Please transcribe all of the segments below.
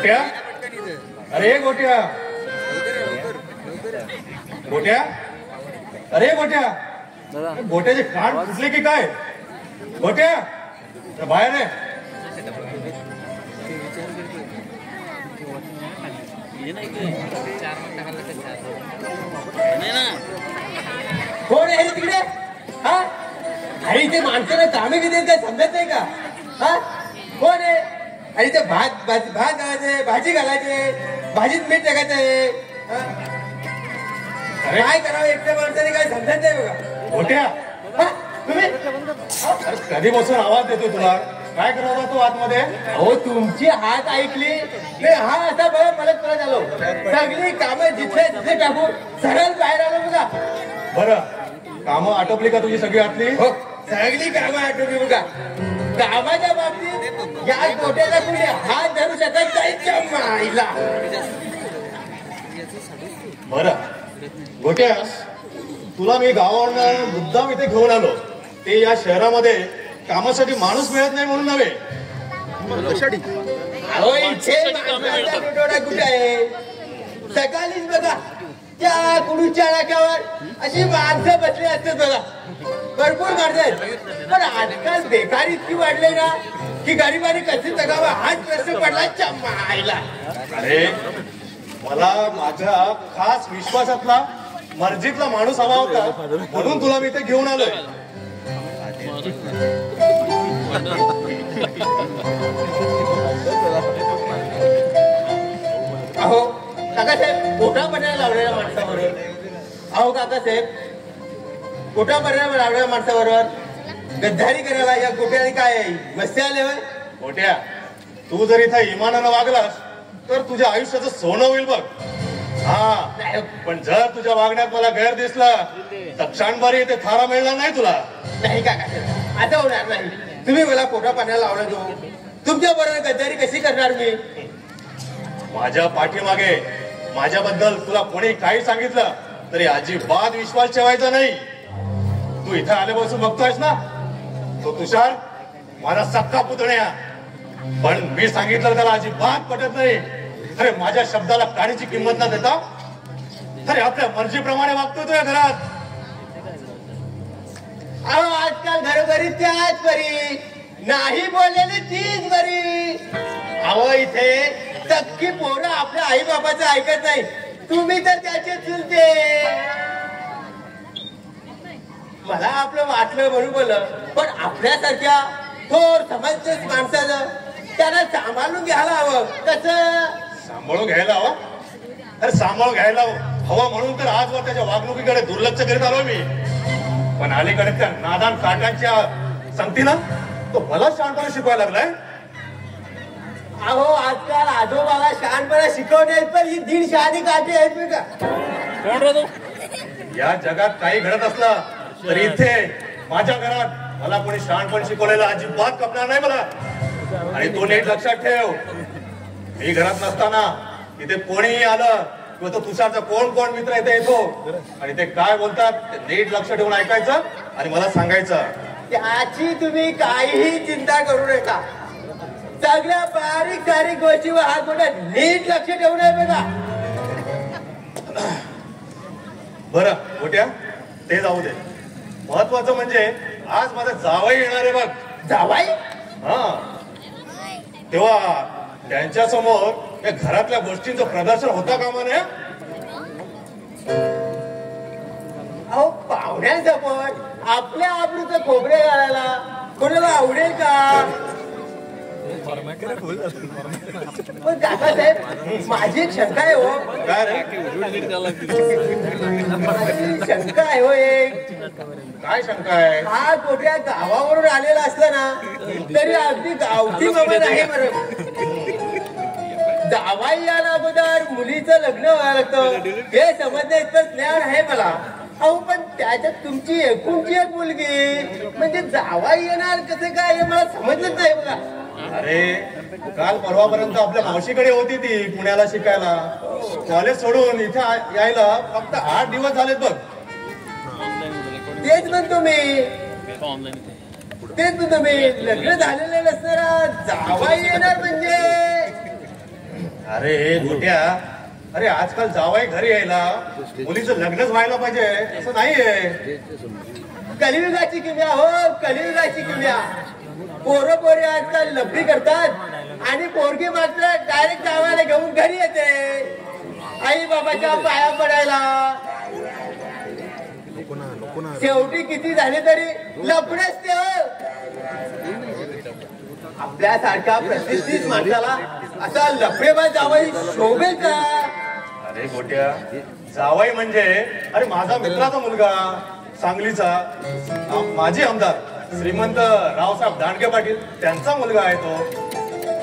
गोट्या, अरे गोट्या, गोट्या, अरे गोट्या, गोट्याचे कान फुटले की काय? गोट्या बाहेर आहे. कोण आहे तिकडे? हा, आणि ते माणसाला कामे किती काय समजत नाही का? हा, कोण आहे? आणि ते भात घालायचे, भाजी घालायचे, भाजीत मीठ टाकायचं आहे. काय करावं एकट्या माणसाने काय समजत नाही बघा. गोट्या, तुम्ही कधीपासून आवाज देतो तुला? काय करत होता तू आतमध्ये? हो, तुमची हात ऐकली नाही. हा असा बघा मला तुला झालो. सगळी कामं जिथे तिथे टाकून सरळ बाहेर आलो बघा. बरं, कामं आटोपली का तुझी सगळी आतली? हो, सगळी कामं आटोपली बघा. कामाच्या बाबतीत या गोट्याला कुणी हात धरू शकत नाही माईला. बरं गोट्या, तुला मी गावावरून मुद्दाम इथे घेऊन आलो. ते या शहरामध्ये कामासाठी माणूस मिळत नाही म्हणून नव्हे. अहो, इथे माणसाचा तुटवडा कुठे आहे? सकाळीच बघा त्या कुडूच्या नाक्यावर अशी माणसं बसली असतात बघा. भरपूर माणसं आहेत. पण आजकाल बेकारी इतकी वाढली ना की गरिबांनी कशी जगावं हाच प्रश्न पडला मायला. अरे, मला माझ्या खास विश्वासातला मर्जीतला माणूस हवा होता म्हणून तुला मी इथे घेऊन आलोय. अहो काकासाहेब, पोटा पडायला लावलेल्या माणसाबरोबर. अहो काकासाहेब, पोटा पडायला लावलेल्या माणसाबरोबर गद्दारी करायला या गोट्याने काय मस्ती आले होय? गोट्या, तू जर इथं इमानानं वागलास तर तुझ्या आयुष्याचं सोनं होईल बघ. हा, पण जर तुझ्या वागण्यात मला गैर दिसला तर क्षणभरी इथे थारा मिळणार नाही तुला. नाही काकासाहेब, आता होणार नाही. तुम्ही मला पोटा पाण्याला लावला जो तुमच्या बरोबर गद्दारी कशी करणार मी? माझ्या पाठीमागे माझ्याबद्दल तुला कोणी काही सांगितलं तरी अजिबात विश्वास ठेवायचा नाही. तू इथे आल्यापासून बघतोयस ना, तो तुषार माझा सक्का पुतण्या, पण मी सांगितलं त्याला अजिबात पटत नाही. अरे, माझ्या शब्दाला काडीची किंमत न देता अरे आपल्या मर्जीप्रमाणे वागतोय तो या घरात. अहो, आजकाल घरोघरी त्याच बरी, नाही बोललेली तीच बरी. अहो, इथे सक्की पोरं आपल्या आई बाबाचं ऐकत नाही. तुम्ही तर त्याचे चुलते. मला आपलं वाटलं म्हणून बोललं, पण आपल्यासारख्या थोर समजतेच माणसाचं त्याला सांभाळून घ्यायला हवं. कसं सांभाळून घ्यायला हवं? अरे, सांभाळून घ्यायला हवं म्हणून तर आजवर त्याच्या वागणुकीकडे दुर्लक्ष करीत आलो मी. पण अलीकडे त्या नादान काटांच्या संगतीनं तो मला शहाणपणा शिकवायला लागलाय. अहो, आजकाल आजोबाला शहाणपणा शिकवण्यात पण ही 1.5 शहाणी काठी आहेत मी का? या जगात काही घडत असलं तर इथे माझ्या घरात मला कोणी शहाणपण शिकवलेलं अजिबात कपणार नाही मला. आणि तो नीट लक्षात ठेव, मी घरात नसताना इथे कोणीही आलं किंवा तो तुषारचा कोण कोण मित्र इथे येतो आणि ते काय बोलतात ते नीट लक्ष ठेवून ऐकायचं आणि मला सांगायचं. त्याची तुम्ही काहीही चिंता करू नका. सगळ्या बारीक सारीक गोष्टीवर हा गोट्या नीट लक्ष ठेवून आहे बघा. बरं गोट्या, ते जाऊ दे. महत्वाचं म्हणजे आज माझा जावई येणार आहे बघ. जावाई? हा, तेव्हा त्यांच्या समोर या घरातल्या गोष्टींचं प्रदर्शन होता कामा नये. अहो, पाहुण्यांसमोर आपल्या आबरूचं खोबरे घालायला कोणाला आवडेल का? पण काकासाहेब, माझी एक शंका आहे हो. काय रे? माझी शंका आहे हो एक. काय शंका आहे? हा गोट्या गावावरून आलेला असला ना तरी अगदी गावठी मामा नाही बरं. जावाई या अगोदर मुलीचं लग्न व्हायला लागतं हे समजण्या इतकं ज्ञान आहे मला. अहो, पण त्याच्यात तुमची एकुणची एक मुलगी म्हणजे जावाई येणार कसं काय हे मला समजलंच नाही बघा. अरे, काल परवापर्यंत आपल्या मावशीकडे होती ती पुण्याला शिकायला. कॉलेज सोडून इथे यायला फक्त 8 दिवस झालेत बघ. तेच म्हणतो मी, तेच म्हणतो मी, लग्न झालेलं नसणारा जावाई येणार म्हणजे अरे गोट्या, अरे आजकाल जावाई घरी यायला मुलीचं लग्नच व्हायला पाहिजे असं नाहीये. कलियुगाची किम्या हो, कलियुगाची किम्या. पोरं पोरे आजकाल लफडी करतात आणि पोरगी मात्र डायरेक्ट जावायला घेऊन घरी येते आई बाबाच्या पाया पडायला. शेवटी किती झाले तरी लफडेच ते हो. आपल्यासारख्या प्रतिष्ठित माणसाला असा लफडेबाज जावाई शोभेल का? अरे गोट्या, जावाई म्हणजे अरे माझा मित्राचा मुलगा सांगलीचा माजी आमदार श्रीमंत रावसाहेब दांडगे पाटील त्यांचा मुलगा आहे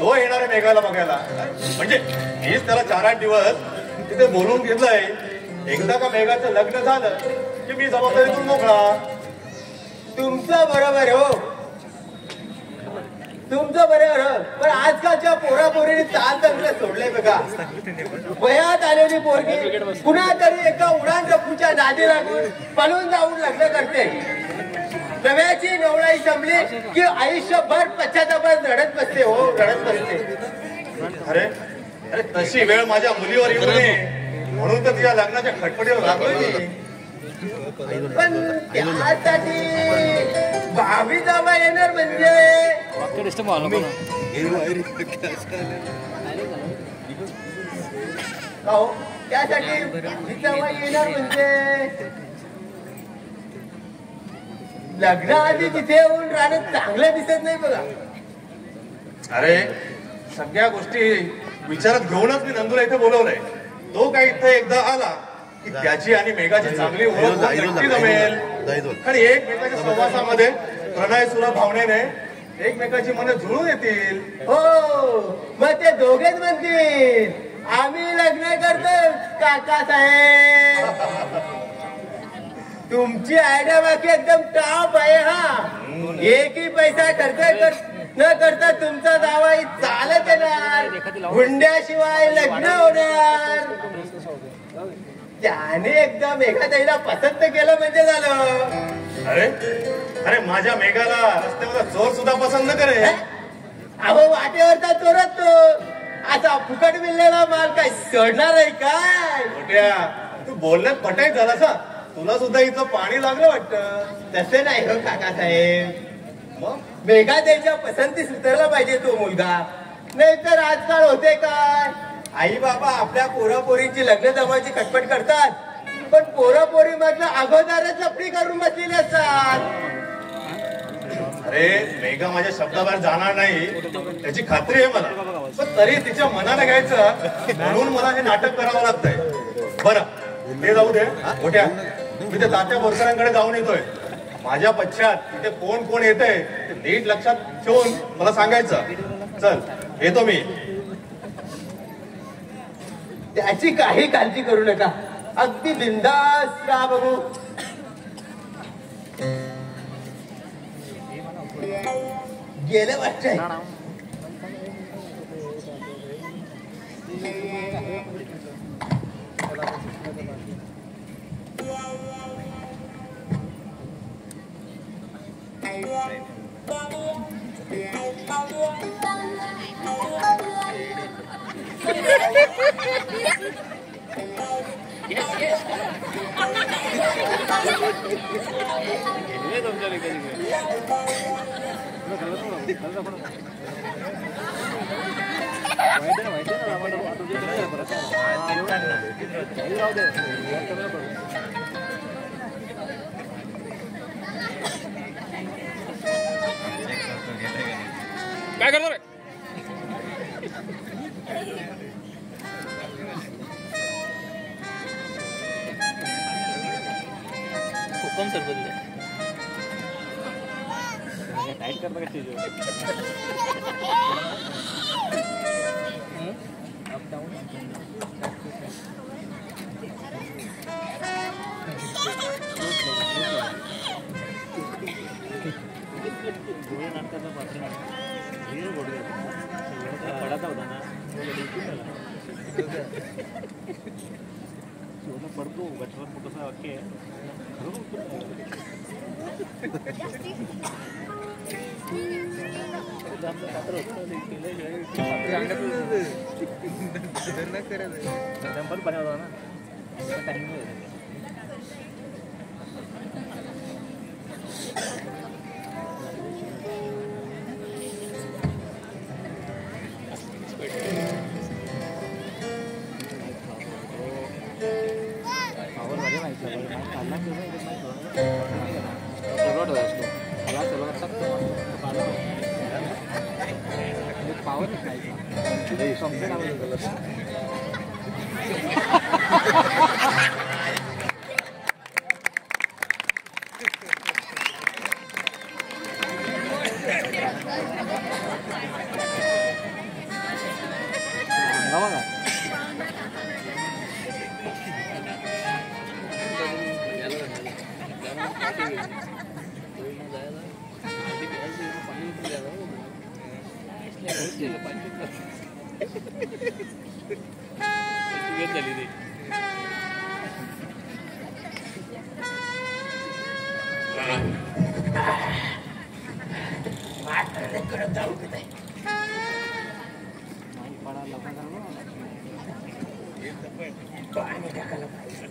तो येणार आहे मेघाला बघायला. म्हणजे मीच त्याला 4-8 दिवस तिथे बोलून घेतलंय. एकदा का मेघाचं लग्न झालं की मी जबाबदारीतून मोकळा. तुमचं बरोबर हो, तुमचं बरोबर हो. पण आजकालच्या पोरापोरीने चाल तंत्र सोडलंय बघा. वयात आलेली पोरगी पुन्हा तरी एका उडान चप्पूच्या नादी लागून पळून जाऊन लग्न करते. नव्याची नवळाई जमली की आयुष्यभर पश्चातापात रडत बसते हो, रडत बसते. अरे अरे तशी वेळ माझ्या मुलीवर येऊ नये म्हणून तर तिच्या लग्नाच्या खटपटीवर लागलोय मी. पण त्यासाठी भावी जावा येणार म्हणजे हो, त्यासाठी भावी जावा येणार म्हणजे लग्नाआधी तिथे येऊन राहणं चांगलं दिसत नाही बघा. अरे सगळ्या गोष्टी विचारात घेऊनच मी नंदूला इथे बोलवलंय. तो काय इथे एकदा आला की त्याची आणि मेघाची चांगली ओळख नक्की जमेल आणि एकमेकाच्या सहवासामध्ये प्रणय सुरा भावनेने एकमेकाची मनं जुळून येतील. हो, मग ते दोघेच म्हणतील आम्ही लग्न करतो काका साहेब. तुमची आयडिया बाकी एकदम टॉप आहे हा. एकही पैसा खर्च न करता तुमचा दावाही चालत येणार, हुंड्याशिवाय लग्न होणार. त्याने एकदम एखाद्याला पसंत केलं म्हणजे झालं. अरे अरे माझ्या मेघाला रस्त्यावर चोर सुद्धा पसंत न करे. अहो वाटेवरचा चोरच तो. आता फुकट मिळलेला माल काय सोडणार आहे काय? मोठ्या तू बोलण्यात पटाईत झाला सा. तुला सुद्धा इथं पाणी लागलं वाटतं. तसे नाही हो काका साहेब. मग मेघा त्याच्या पसंतीस उतरला पाहिजे तो मुलगा. नाहीतर आजकाल होते काय, आई बाबा आपल्या पोरापोरींची लग्न जमायची खटपट करतात पण पोरापोरी मधलं अगोदरच लफडी करून बसलेले असतात. अरे मेघा माझ्या शब्दाबाहेर जाणार नाही त्याची खात्री आहे मला. पण तरी तिच्या मनाला घ्यायचं म्हणून मला हे नाटक करावं लागतंय. बरं ते जाऊ दे. मोठ्या मी ते तात्या बोरकरांकडे जाऊन येतोय. माझ्या पश्चात तिथे कोण कोण येतंय ते नीट लक्षात ठेवून मला सांगायचं. चल येतो मी. त्याची काही काळजी करू नका, अगदी बिंदास राहा बघू. गेलं वाटतंय. काय करतो रे? हुकम सर बदले टाइट कर बघा चीज अप डाउन गोळे नाटकाचा पात्र धीर गोडवे पडाता होता ना सोनं पडतो गटरात मोठंसं वाक्य आहे खरं परत बनवला ना टाइम पावर झाली पाणी टाकायला पाहिजे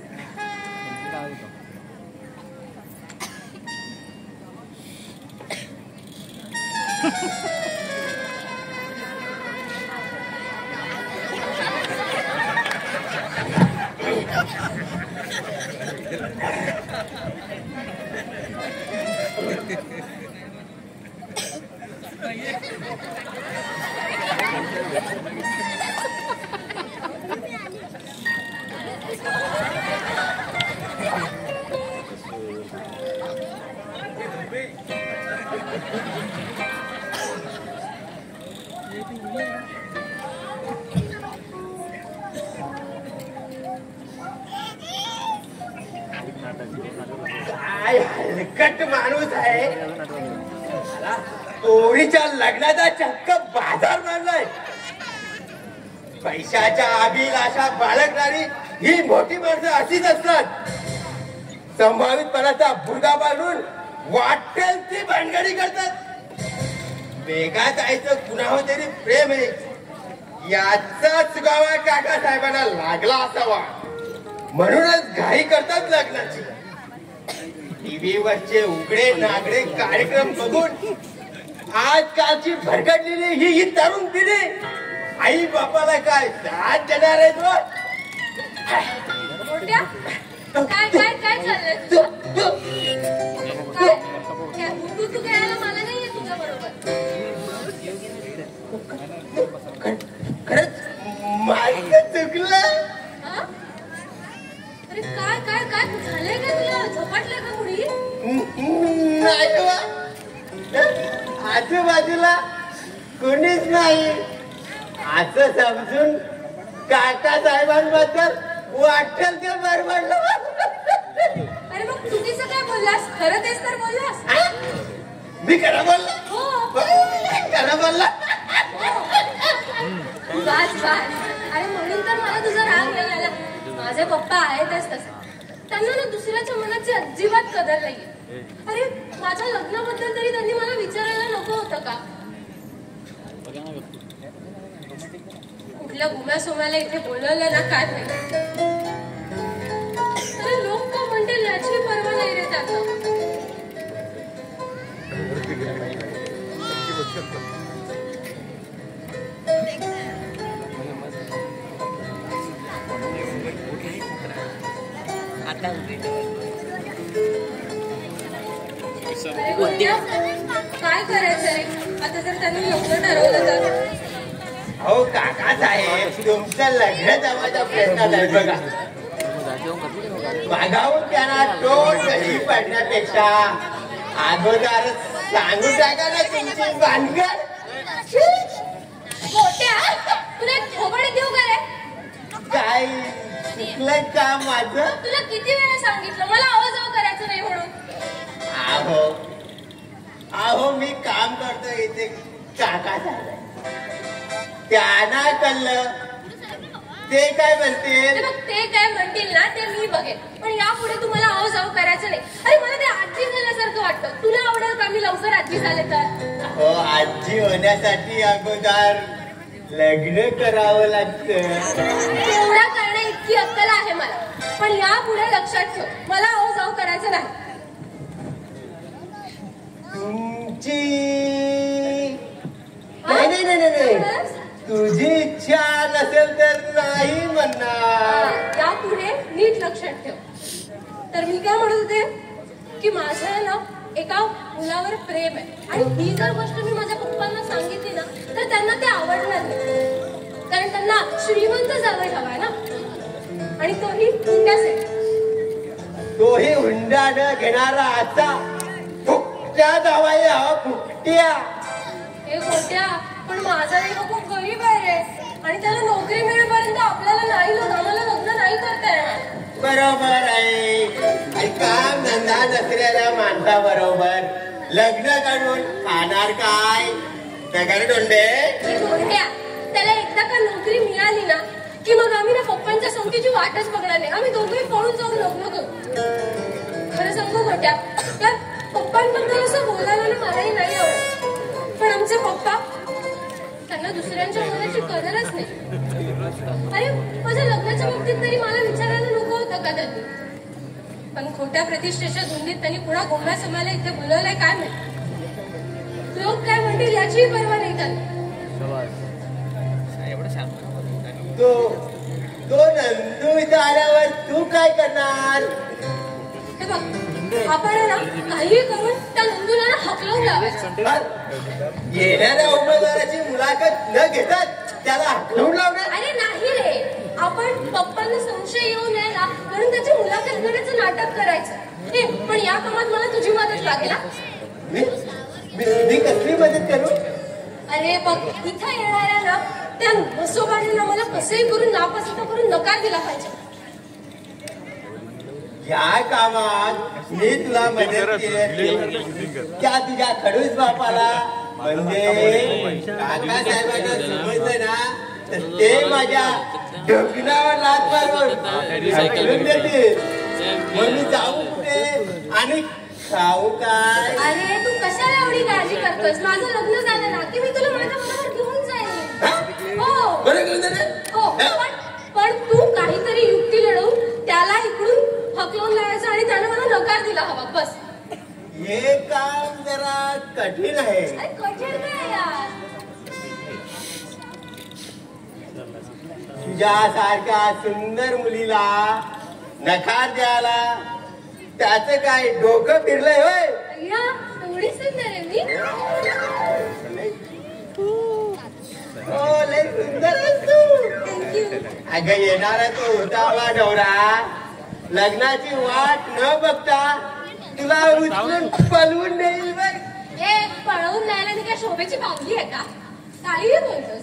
काय हलकट माणूस आहे. पोरीच्या लग्नाचा चक्क बाजार मांडलाय. पैशाच्या अभिलाषा बाळगणारी ही मोठी माणसं अशीच असतात. संभावितपणाचा बुडा बांधून वाटेल ती भानगडी करतात. वेगा जायचं कुणावर तरी प्रेम आहे याचा चुकावा काका साहेबांना लागला असावा म्हणूनच घाई करतात लग्नाची. टीव्हीवरचे उघडे नागडे कार्यक्रम बघून आजकालची भरकटलेली ही तरुण पिढी आई बापाला काय साथ देणार आहे तो. काय काय काय चाललंय तू खेळायला मला नाहीये तुझ्या बरोबर. खरंच माझं चुकलं. अरे काय काय काय झालंय का तुला झपाटलंय का कुणी. नाही आजूबाजूला कोणीच नाही असं समजून काका साहेबांबद्दल वाटेल ते बरबडलं. अरे मग चुकीचं काय बोललास. खरं तेच तर बोललास. मी खरं बोलला. हो खरं बोलला. बस बस. अरे म्हणून तर मला तुझा राग नाही आला. माझे पप्पा आहेतच तसे. त्यांना ना दुसऱ्याच्या मनाची अजिबात कदर नाहीये. अरे माझ्या लग्नाबद्दल तरी त्यांनी मला विचारायला नको होतं का. कुठल्या गुम्या सोम्याला इथे बोलवलं ना काय माहिती. अरे लोक का म्हणतील याची पर्वा नाही रे त्यांना. काय करायचं रे आता जर त्यांनी लवकर ठरवलं तर. हो काका साहेब तुमचं लग्न जमायचा प्रयत्न आहे बघा. मागावून त्यांना टोट कशी पडण्यापेक्षा अगोदर सांगून टाका ना तुमची भानगड. मोठ्या तुला एक थोबाडी देऊ का रे. काय चुकलं का माझं. तुला किती वेळा सांगितलं मला आवाजाव करायचं नाही म्हणून. आहो आहो मी काम करतो इथे काका साहेब त्यांना कळलं ते काय म्हणतील. मग ते काय म्हणतील ना ते मी बघेन. पण यापुढे तुम्हाला आवाजाव करायचं नाही. अरे मला ते आजी झाल्यासारखं वाटतं. तुला आवडेल का मी लवकर आजी झाले तर. हो आजी होण्यासाठी अगोदर लग्न करावं लागतं. तेवढा करण्या इतकी अक्कल आहे मला, पण यापुढे लक्षात ठेव, मला ओ जाऊ करायचं नाही. तुमची नाही, तुझी इच्छा नसेल तर नाही म्हणणार. यापुढे नीट लक्षात ठेव. तर मी काय म्हणत होते की माझं ना एका मुलावर प्रेम आहे, आणि ही जर गोष्ट मी माझ्या पप्पांना सांगितली ना तर त्यांना ते आवडणार नाही, कारण त्यांना श्रीमंत जावई हवाय ना, आणि तोही हुंड्यासाठी. तोही हुंडा न घेणारा आता फुकट्या जावाई हवा. फुकट्या हे गोट्या, पण माझा देव खूप गरीब आहे रे, आणि त्याला नोकरी मिळेपर्यंत आपल्याला आम्हाला लग्न नाही करता येणार. बरोबर आहे. आणि काम धंदा नसलेल्या माणसाबरोबर लग्न करून खाणार काय? नगर दोंडे गोट्या, त्याला एकदा का नोकरी मिळाली ना की मग आम्ही ना पप्पांच्या संगतीची वाटच बघणार नाही. आम्ही दोघंही पळून जाऊन लग्न करू. खरं सांगू गोट्या, तर पप्पांबद्दल असं बोलायला ना मलाही नाही आवडत, पण आमचे पप्पा, त्यांना दुसऱ्यांच्या मुलाची कदरच नाही. अरे माझ्या लग्नाच्या बाबतीत तरी मला विचारायला नको होतं का त्यांनी, पण खोट्या प्रतिष्ठेच्या धुंदीत त्यांनी पुन्हा गोंधळ समायला इथे बोलवलंय काय माहिती. लोक काय म्हणतील याचीही पर्वा नाही त्यांना. तो नंदू इथं आल्यावर तू काय करणार? हे बघ, आपण ना काहीही करून त्या नंदूला ना हकलवून लावायचं. येणाऱ्या उमेदवाराची मुलाखत न घेतात त्याला हकलवून लावणार? अरे नाही रे, आपण पप्पांना संशय येऊ नये ना म्हणून त्याची मुलाखत घेण्याचं नाटक करायचं. हे पण या कामात मला तुझी मदत लागेल. मी कसली मदत करू? अरे बघ, इथं येणाऱ्या ना त्या मसोबाने मला कसंही करून नापसंत करून नकार दिला पाहिजे. या कामात मी तुला मदत केली त्या तुझ्या खडूस बापाला म्हणजे काकासाहेबांना समजलं ना तर ते माझ्या ढोकणावर लाथ मारून देतील. मग मी जाऊ कुठे आणि खाऊ काय? अरे तू कशाला एवढी काळजी करतोस? माझं लग्न झालं ना की मी तुला माझ्या बरोबर घेऊन जाईन. हो हो, पण तू काहीतरी युक्ती लढवून त्याला इकडून हकलून लावायचं आणि त्याने मला नकार दिला हवा. बस, हे काम जरा कठीण आहे. अरे कठीण काय यार? तुझ्यासारख्या सुंदर मुलीला नकार द्यायला त्याचं काय डोकं फिरलंय होय? अय्या, एवढी सुंदर आहे मी. हो, लय सुंदर आहेस तू. थँक्यू. अगं येणारा तो उतावळा नवरा लग्नाची वाट न बघता तुला उचलून पळवून नेईल बघ. हे पळवून न्यायला मी काय शोभेची बावली आहे का? काहीही बोलतोस.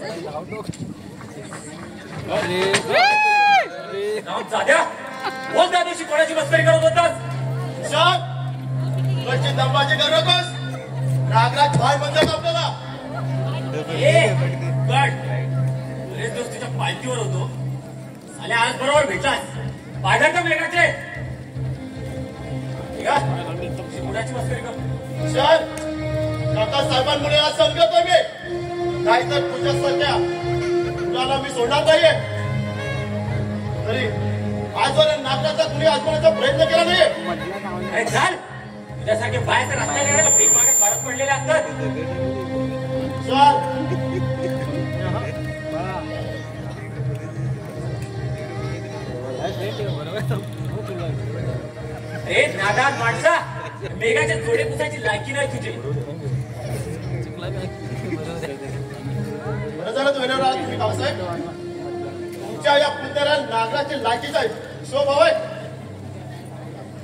साध्या बोल, त्या दिवशी कोणाची मस्करी करत होतास? कशी दंबाची करू नकोस. नागराज भाई म्हणतात आपल्याला. बरेच दिवस तुझ्या पालखीवर होतो आणि आज बरोबर भेटलास. पाहिजे का मेघाचे? कुणाची मस्करी कर? काका साहेबांमुळे आज समजतो मी. नाहीतर तुझ्या सध्या कुणाला मी सोडणार नाहीये. तरी आजवर नागराचा कुणी आजपर्यंत प्रयत्न केला नाहीये. अरे चाल, तुझ्यासारखे बाहेर रस्त्याने गेला पीक मागत भारत पडलेले असतात. अरे नादात माणसा, मेघाच्या जोडे पुसायची लायकी नाही तुझी. बरं झालं तुम्ही भाऊसाहेब. तुमच्या या पुतळ्याला नागराची लायकीच आहे. शोभाव आहे.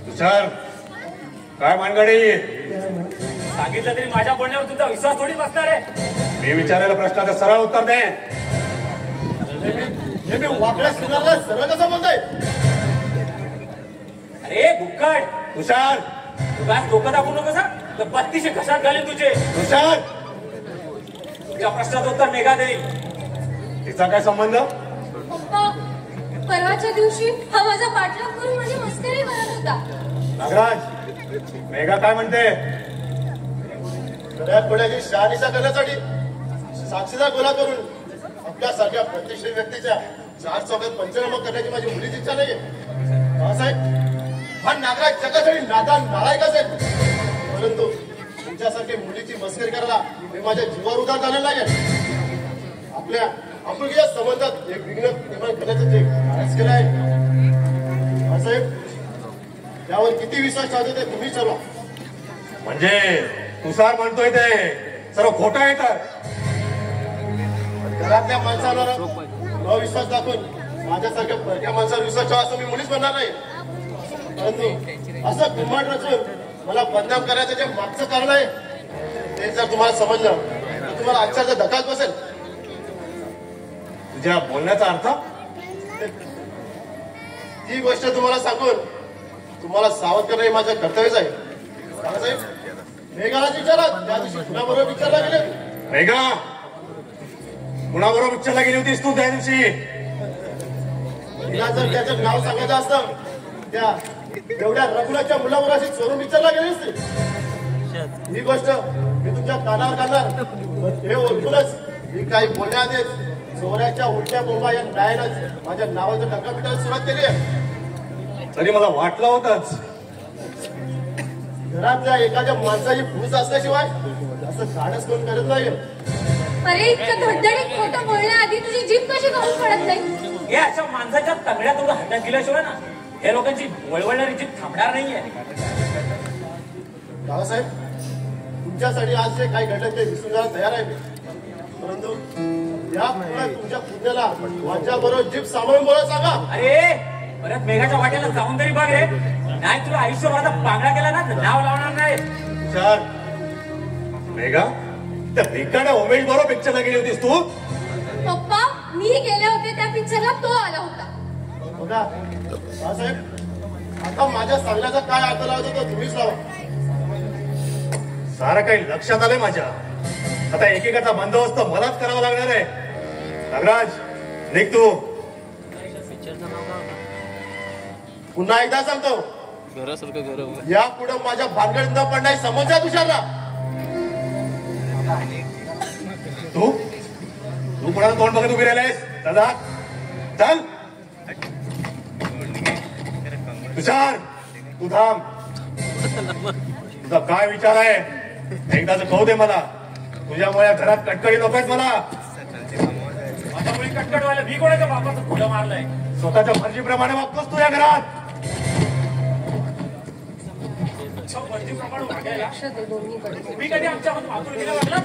तुषार, काय मानगडी? सांगितलं तरी माझ्या बोलण्यावर तुझा विश्वास थोडी बसणार आहे. मी विचारायला प्रश्नाचं सरळ उत्तर दे. हे मी वाकड्या सुनाला सरळ कसं म्हणताय? अरे भुक्कड, तुषार, तुझा डोकं दाखवू नकोस हा. तर 32 घशात घालेल तुझे. तुषार, तुझ्या प्रश्नाचं उत्तर मेघा देईल. तिचा काय संबंध? पप्पा, परवाच्या दिवशी हा माझा पाठलाग करून माझी मस्करी करत होता. नागराज, मेघा काय म्हणते? गड्या पुढ्याची शहानिशा करण्यासाठी साक्षीदार गोळा करून आपल्यासारख्या प्रतिष्ठित व्यक्तीच्या 4 चौकात पंचनामा करण्याची माझी मुलीची इच्छा नाहीये. बाळासाहेब, हा नागराज जगासाठी नादान नालायक असेल, परंतु तुमच्यासारखी मुलीची मस्करी करायला मी माझ्या जीवावर उदार झालेला आहे. आपल्या आपुलकीच्या संबंधात एक विघ्न निर्माण करण्याचं ते कायच केलं आहे. बाळासाहेब, त्यावर किती विश्वास ठेवतो ते तुम्ही ठरवा. म्हणजे तुषार म्हणतोय ते सर्व खोटं आहे तर घरातल्या माणसाला अविश्वास दाखवून माझ्यासारख्या परक्या माणसावर विश्वास ठेवा असं मी मुलीच म्हणणार नाही. परंतु असं कुंभाट रचून मला बदनाम करायचं जे मागचं कारण आहे ते जर तुम्हाला समजलं तर तुम्हाला आजच्या धक्काच बसेल. तुझ्या बोलण्याचा अर्थ ती गोष्ट तुम्हाला सांगून तुम्हाला सावध करणं हे माझं कर्तव्यच आहे. बाळासाहेब, मेघाला विचारा, त्या दिवशी कुणाबरोबर विचारला गेले. मेघा, कुणाबरोबर पिक्चरला गेली होतीस तू त्या दिवशी? तिला जर त्याचं नाव सांगायचं असतं त्या एवढ्या रघुनाथच्या मुलावर अशी चोरून विचारला गेली असते. ही गोष्ट मी तुमच्या कानावर घालणार हे ओळखूनच मी काही बोलण्याआधीच चोऱ्याच्या उलट्या बोंबा या न्यायालयानं माझ्या नावाचं धक्का पिटायला सुरुवात केली आहे. तरी मला वाटलं होतंच घरातल्या एखाद्या माणसाची फूस असल्याशिवाय असं धाडस कोण करत नाही. अरे इतकं धडधडीत खोटं बोलण्याआधी तुझी जीभ कशी गळून पडत नाही? हे अशा माणसाच्या तंगड्या तेवढं हातात गेल्याशिवाय ना हे लोकांची वळवळणारी जीभ थांबणार नाहीये. बाळासाहेब, तुमच्यासाठी आज जे काही घडलं ते विसरून जायला तयार आहे मी. परंतु या पुढे तुमच्या पुण्याला माझ्याबरोबर जीभ सांभाळून बोलायला सांगा. अरे परत मेघाच्या वाट्याला जाऊन तरी बघ रे, नाही तुला आयुष्यभराचा पांगडा केला ना तर नाव लावणार नाही. तुषार, मेघा, त्या भिकाड्या उमेश बरोबर पिक्चरला गेली होतीस तू? पप्पा, मी गेले होते त्या पिक्चरला, तो आला होता. बघा बाळासाहेब, आता माझ्या सांगण्याचा काय अर्थ लावतो तो तुम्हीच लावा. सारं काही लक्षात आलंय माझ्या. आता एकेकाचा बंदोबस्त मलाच करावा लागणार आहे. नागराज, निघ तू. पुन्हा एकदा सांगतो, या पुढे माझ्या भानगडीत न पडण्याची समज आहे तुषारला. तू कोणाला तोंड बघत उभी राहिलायस? दादा चल. तुषार, तू थांब. तुझा काय विचार आहे एकदाच कळू दे मला. तुझ्यामुळे घरात कटकडी लोक आहेत. मला माझ्यामुळे कटकटवायला मी कोणाच्या बापाचं फुलं मारलंय? स्वतःच्या मर्जीप्रमाणे वागतोस तू या घरात. मर्जीप्रमाणे वागायला तुम्ही कधी आमच्यामध्ये आपुलकीला वागला?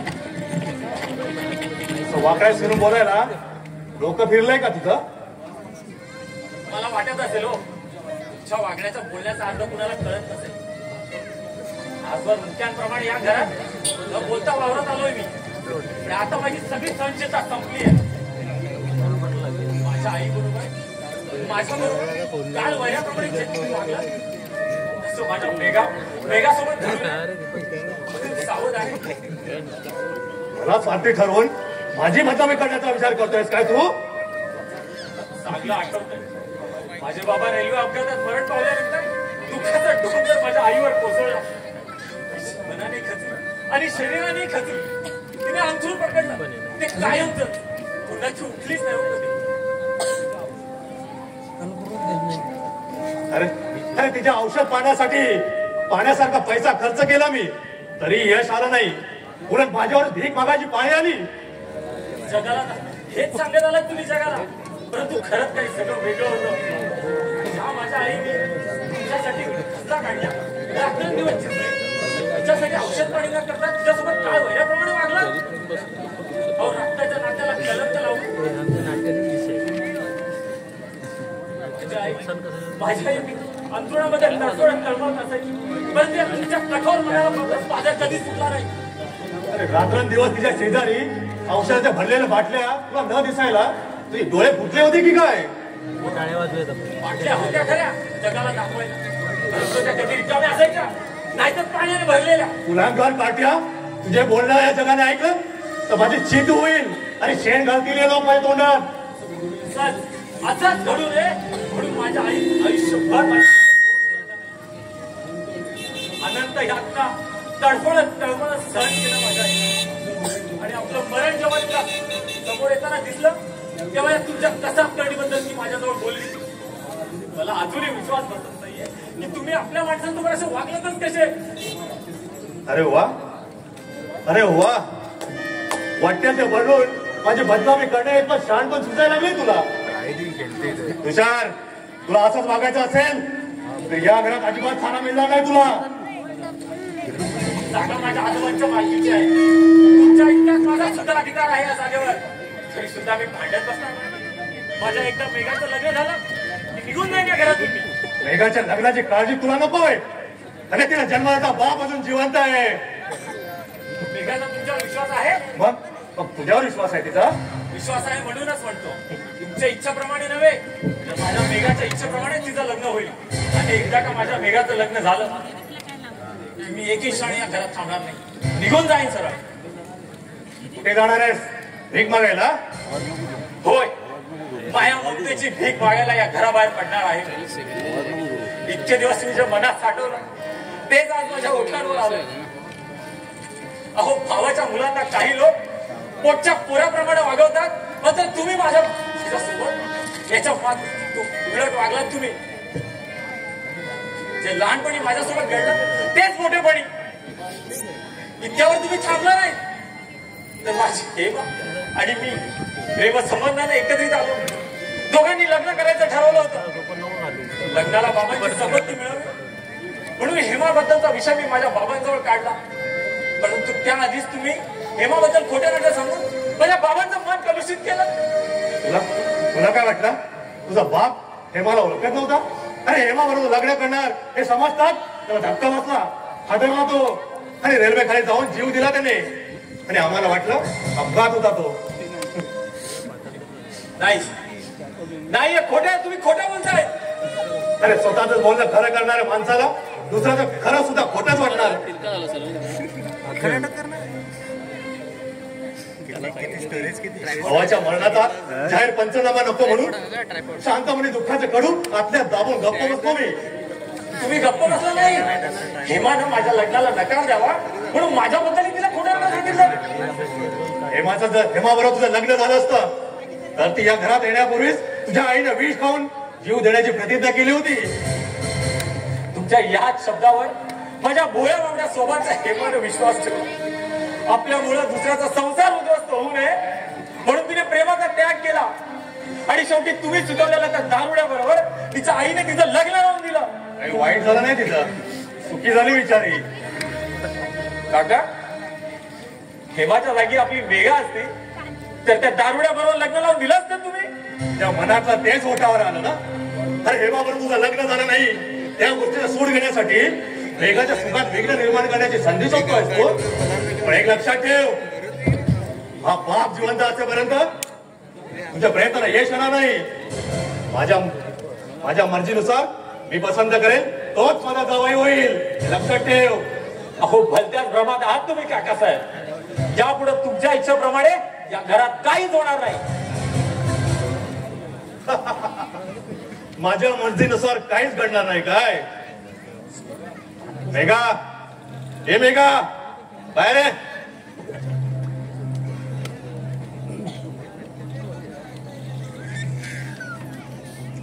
वाकड्या फिरून बोलायला डोकं फिरलंय का तुझं? मला वाटत असेल हो, तुमच्या वागण्याच्या बोलण्याचा अर्थ कुणाला कळत नसेल. आजवर मुख्यांप्रमाणे या घरात न बोलता वावरत आलोय मी, पण आता माझी सगळी सहनशीलता संपली आहे. माझ्या आई बरोबर माझ्याबरोबर काल वयाप्रमाणे जे वागला तसं माझ्या मेघासोबत सावध आहे. मला स्वार्थी ठरवून माझी बदनामी करण्याचा विचार करतोयस काय तू? चांगलं आठवतंय, माझे बाबा रेल्वे अपघातात मरण पावल्यानंतर दुःखाचा डोंगर माझ्या आईवर कोसळला. मनाने खचली आणि शरीराने खचली. तिने अंथरूण पकडलं, ते कायमच कोणाची उठलीच नाही होत. अरे तिच्या औषध पाण्यासारखा पैसा खर्च केला मी, तरी यश आलं नाही. उलट माझ्यावर भीक मागायची पाळी आली. जगाला हेच सांगत आलात तुम्ही जगाला, परंतु खरंच काही सगळं वेगळं होतं. ह्या माझ्या आईने तुमच्यासाठी कसला काढल्या, रात्रंदिवस झिजले. तुमच्यासाठी औषध पाणी न करता तुझ्यासोबत काय वयाप्रमाणे वागला. अहो, रक्ताच्या नात्याला कलंक लावून माझ्या आई अंतरुणामध्ये तडफडत तळमळत असायची, पण त्या तुमच्या कठोर मनाला माझ्या कधीच सुटला नाही. रात्रंदिवस तिच्या शेजारी औषधाच्या भरलेल्या बाटल्या तुला न दिसायला तुझे डोळे फुटले होते की काय? बाटल्या होत्या खऱ्या जगाला दाखवायला, परंतु त्या कधी रिकाम्या असायच्या, नाहीतर पाण्याने भरलेल्या. गुलामगार पाट्या, तुझे बोलणं या जगाने ऐकलं तर माझी चीत होईल आणि शेण घालतील लोक माझ्या तोंडात. असंच घडू रे, म्हणून माझ्या आयुष्यभर अनंत यातना तडफडत तळमळत सहन केलं माझ्या आई. आणि आपलं मरण जेव्हा तिला समोर येताना दिसलं तेव्हा या तुमच्या कसाबकर्णीबद्दल ती माझ्याजवळ बोलली. मला अजूनही विश्वास बसत नाहीये की तुम्ही आपल्या माणसांसोबत असे वागलातच कसे. अरे वा, अरे वा, वाटेल ते बनवून माझी बदनामी करण्यात शान पण सुचायला लागली तुला. तुषार, तुला असंच वागायचं असेल तर या घरात अजिबात खाना मिळणार नाही तुला. जागा माझ्या आजोबांच्या मालकीची आहे. तुमच्या इतकाच माझा सुद्धा अधिकार आहे या जागेवर. तरी सुद्धा मी भांडत बसणार नाही. माझ्या एकदा मेघाचं लग्न झालं की निघून जाईन या घरातून मी. मेघाच्या लग्नाची काळजी तुला नकोय. अरे तिला जन्माचा बाप अजून जिवंत आहे. मेघाचा तुमच्यावर विश्वास आहे. मग तुझ्यावर विश्वास आहे तिचा. विश्वास आहे म्हणूनच म्हणतो. तुमच्या इच्छाप्रमाणे नव्हे तर माझ्या मेघाच्या इच्छेप्रमाणे तिचं लग्न होईल. आणि एकदा का माझ्या मेघाचं लग्न झालं मी एकही क्षण या घरात थांबणार नाही. निघून जाईन सरळ. कुठे जाणार आहेस? भीक मागायला? होय, माया ममतेची भीक मागायला या घराबाहेर पडणार आहे. इतके दिवस मी जे मनात साठवलं तेच आज माझ्या ओठांवर आलं. अहो, भावाच्या मुलांना काही लोक पोटच्या पोराप्रमाणे वागवतात, मात्र तुम्ही माझ्यासोबत याच्या उलट वागलात. तुम्ही जे लहानपणी माझ्यासोबत घडलं तेच मोठेपणी. इतक्यावर तुम्ही थांबला नाही तर माझी हेमा आणि मी प्रेम संबंधाने एकत्रित आलो. दोघांनी लग्न करायचं ठरवलं होतं. लग्नाला बाबांची संमती मिळवली म्हणून हेमाबद्दलचा विषय मी माझ्या बाबांजवळ काढला. परंतु त्याआधीच तुम्ही हेमाबद्दल खोट्या नाट्या सांगून माझ्या बाबांचं मन कलुषित केलं. तुला काय वाटलं? तुझा बाप हेमाला ओळखत नव्हता? अरे हेमा बरोबर लग्न करणार हे समजतात. त्याला धक्का बसला, हादरला तो आणि रेल्वे खाली जाऊन जीव दिला त्याने. आणि आम्हाला वाटलं अपघात होता तो. नाही नाही, खोट्या तुम्ही खोट्या बोलताय. अरे स्वतःच बोलणं खरं करणाऱ्या माणसाला दुसऱ्याचं खरं सुद्धा खोटंच वाटणार. भावाच्या मरणाचा जाहीर पंचनामा नको म्हणून शांतपणे दुःखाचं कडू आतल्यात दाबून गप्प बसतो मी. तुम्ही गप्प बसला नाही. हेमानं माझ्या लग्नाला नकार द्यावा म्हणून माझ्याबद्दल तिला खोट्या सांगितलं. हेमाबरोबर तुझं लग्न झालं असतं तर ती या घरात येण्यापूर्वीच तुझ्या आईनं विष खाऊन जीव देण्याची प्रतिज्ञा केली होती. तुमच्या याच शब्दावर माझ्या भोळ्या बाबड्या सोबतचा हेमानं विश्वास ठेवला. आपल्यामुळे दुसऱ्याचा संसार उद्ध्वस्त होऊ नये म्हणून तिने प्रेमाचा त्याग केला. आणि शेवटी तुम्ही चुकवलेल्या त्या दारुड्या बरोबर तिच्या आईने तिचं लग्न लावून दिलं. काही वाईट झालं नाही तिचं, चुकी झाली विचारी. काका, हेमाच्या जागी आपली मेघा असती तर त्या दारुड्या बरोबर लग्न लावून दिलं असतं तुम्ही. त्या मनातलं तेच ओठावर आलं ना. अरे हेमाबरोबर तुझं लग्न झालं नाही त्या गोष्टीला सूड घेण्यासाठी मेघाच्या सुखात विघ्न निर्माण करण्याची संधी शोधतोय तो. पण एक लक्षात ठेव, हा बाप जिवंत असेपर्यंत तुझ्या प्रयत्नाला यश येणार नाही. माझ्या मर्जीनुसार मी पसंत करेन तोच माझा जावई होईल, लक्षात ठेव. अहो, भलत्याच भ्रमात आहात तुम्ही काका साहेब. यापुढे तुमच्या इच्छेप्रमाणे या घरात काहीच होणार नाही. माझ्या मर्जीनुसार काहीच घडणार नाही काय? मेघा, हे मेघा बाहेर आहे.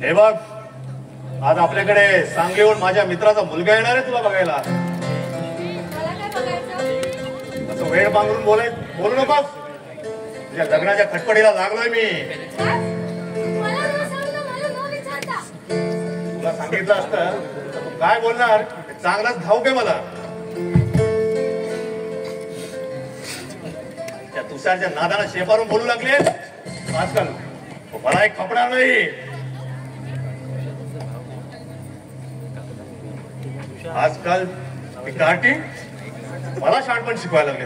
हे बघ, आज आपल्याकडे सांगलीहून माझ्या मित्राचा मुलगा येणार आहे तुला बघायला. मला काय बघायचं? असं वेळ पांघरून बोलू नकोस. तुझ्या लग्नाच्या खटपटीला लागलोय मी. काय? मला न सांगता, मला न विचारता. तुला सांगितलं असतं तर तू काय बोलणार चांगलाच ठाऊक आहे मला. त्या तुषारच्या नादाला शेपारून बोलू लागले आजकाल. मला एक खपणार नाही. आजकाल कार्टी मला शहाणपण शिकवायला लागले.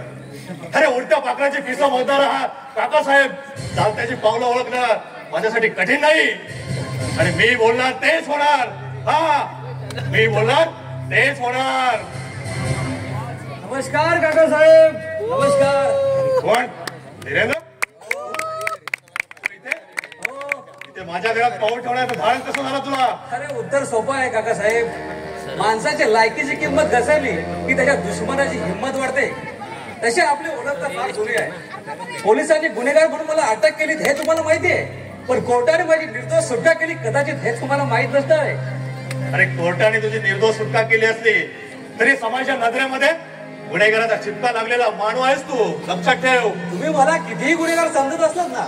अरे उलट्या पाकळाची पिसा मोजणार आहात काकासाहेब. चालत्याची पावलं ओळखणं माझ्यासाठी कठीण नाही. आणि मी बोलणार तेच होणार. हा, मी बोलणार तेच होणार. नमस्कार काकासाहेब. नमस्कार. कोण? धीरेंद्र? इथे माझ्या घरात पाऊल ठेवण्याचं धारण कसं झालं तुला? अरे उत्तर सोपं आहे काकासाहेब. माणसाच्या लायकीची किंमत घसरली की त्याच्या दुश्मनाची हिंमत वाढते. तशी आपली ओळख तर फार जुनी आहे. पोलिसांनी गुन्हेगार म्हणून मला अटक केली हे तुम्हाला माहिती आहे, पण कोर्टाने माझी निर्दोष सुटका केली कदाचित हे तुम्हाला माहित नसणार आहे. अरे कोर्टाने तुझी निर्दोष सुटका केली असली तरी समाजाच्या नजरेमध्ये गुन्हेगाराचा चिपका लागलेला मानव आहेस तू, लक्षात ठेव. तुम्ही मला कितीही गुन्हेगार समजत असलात ना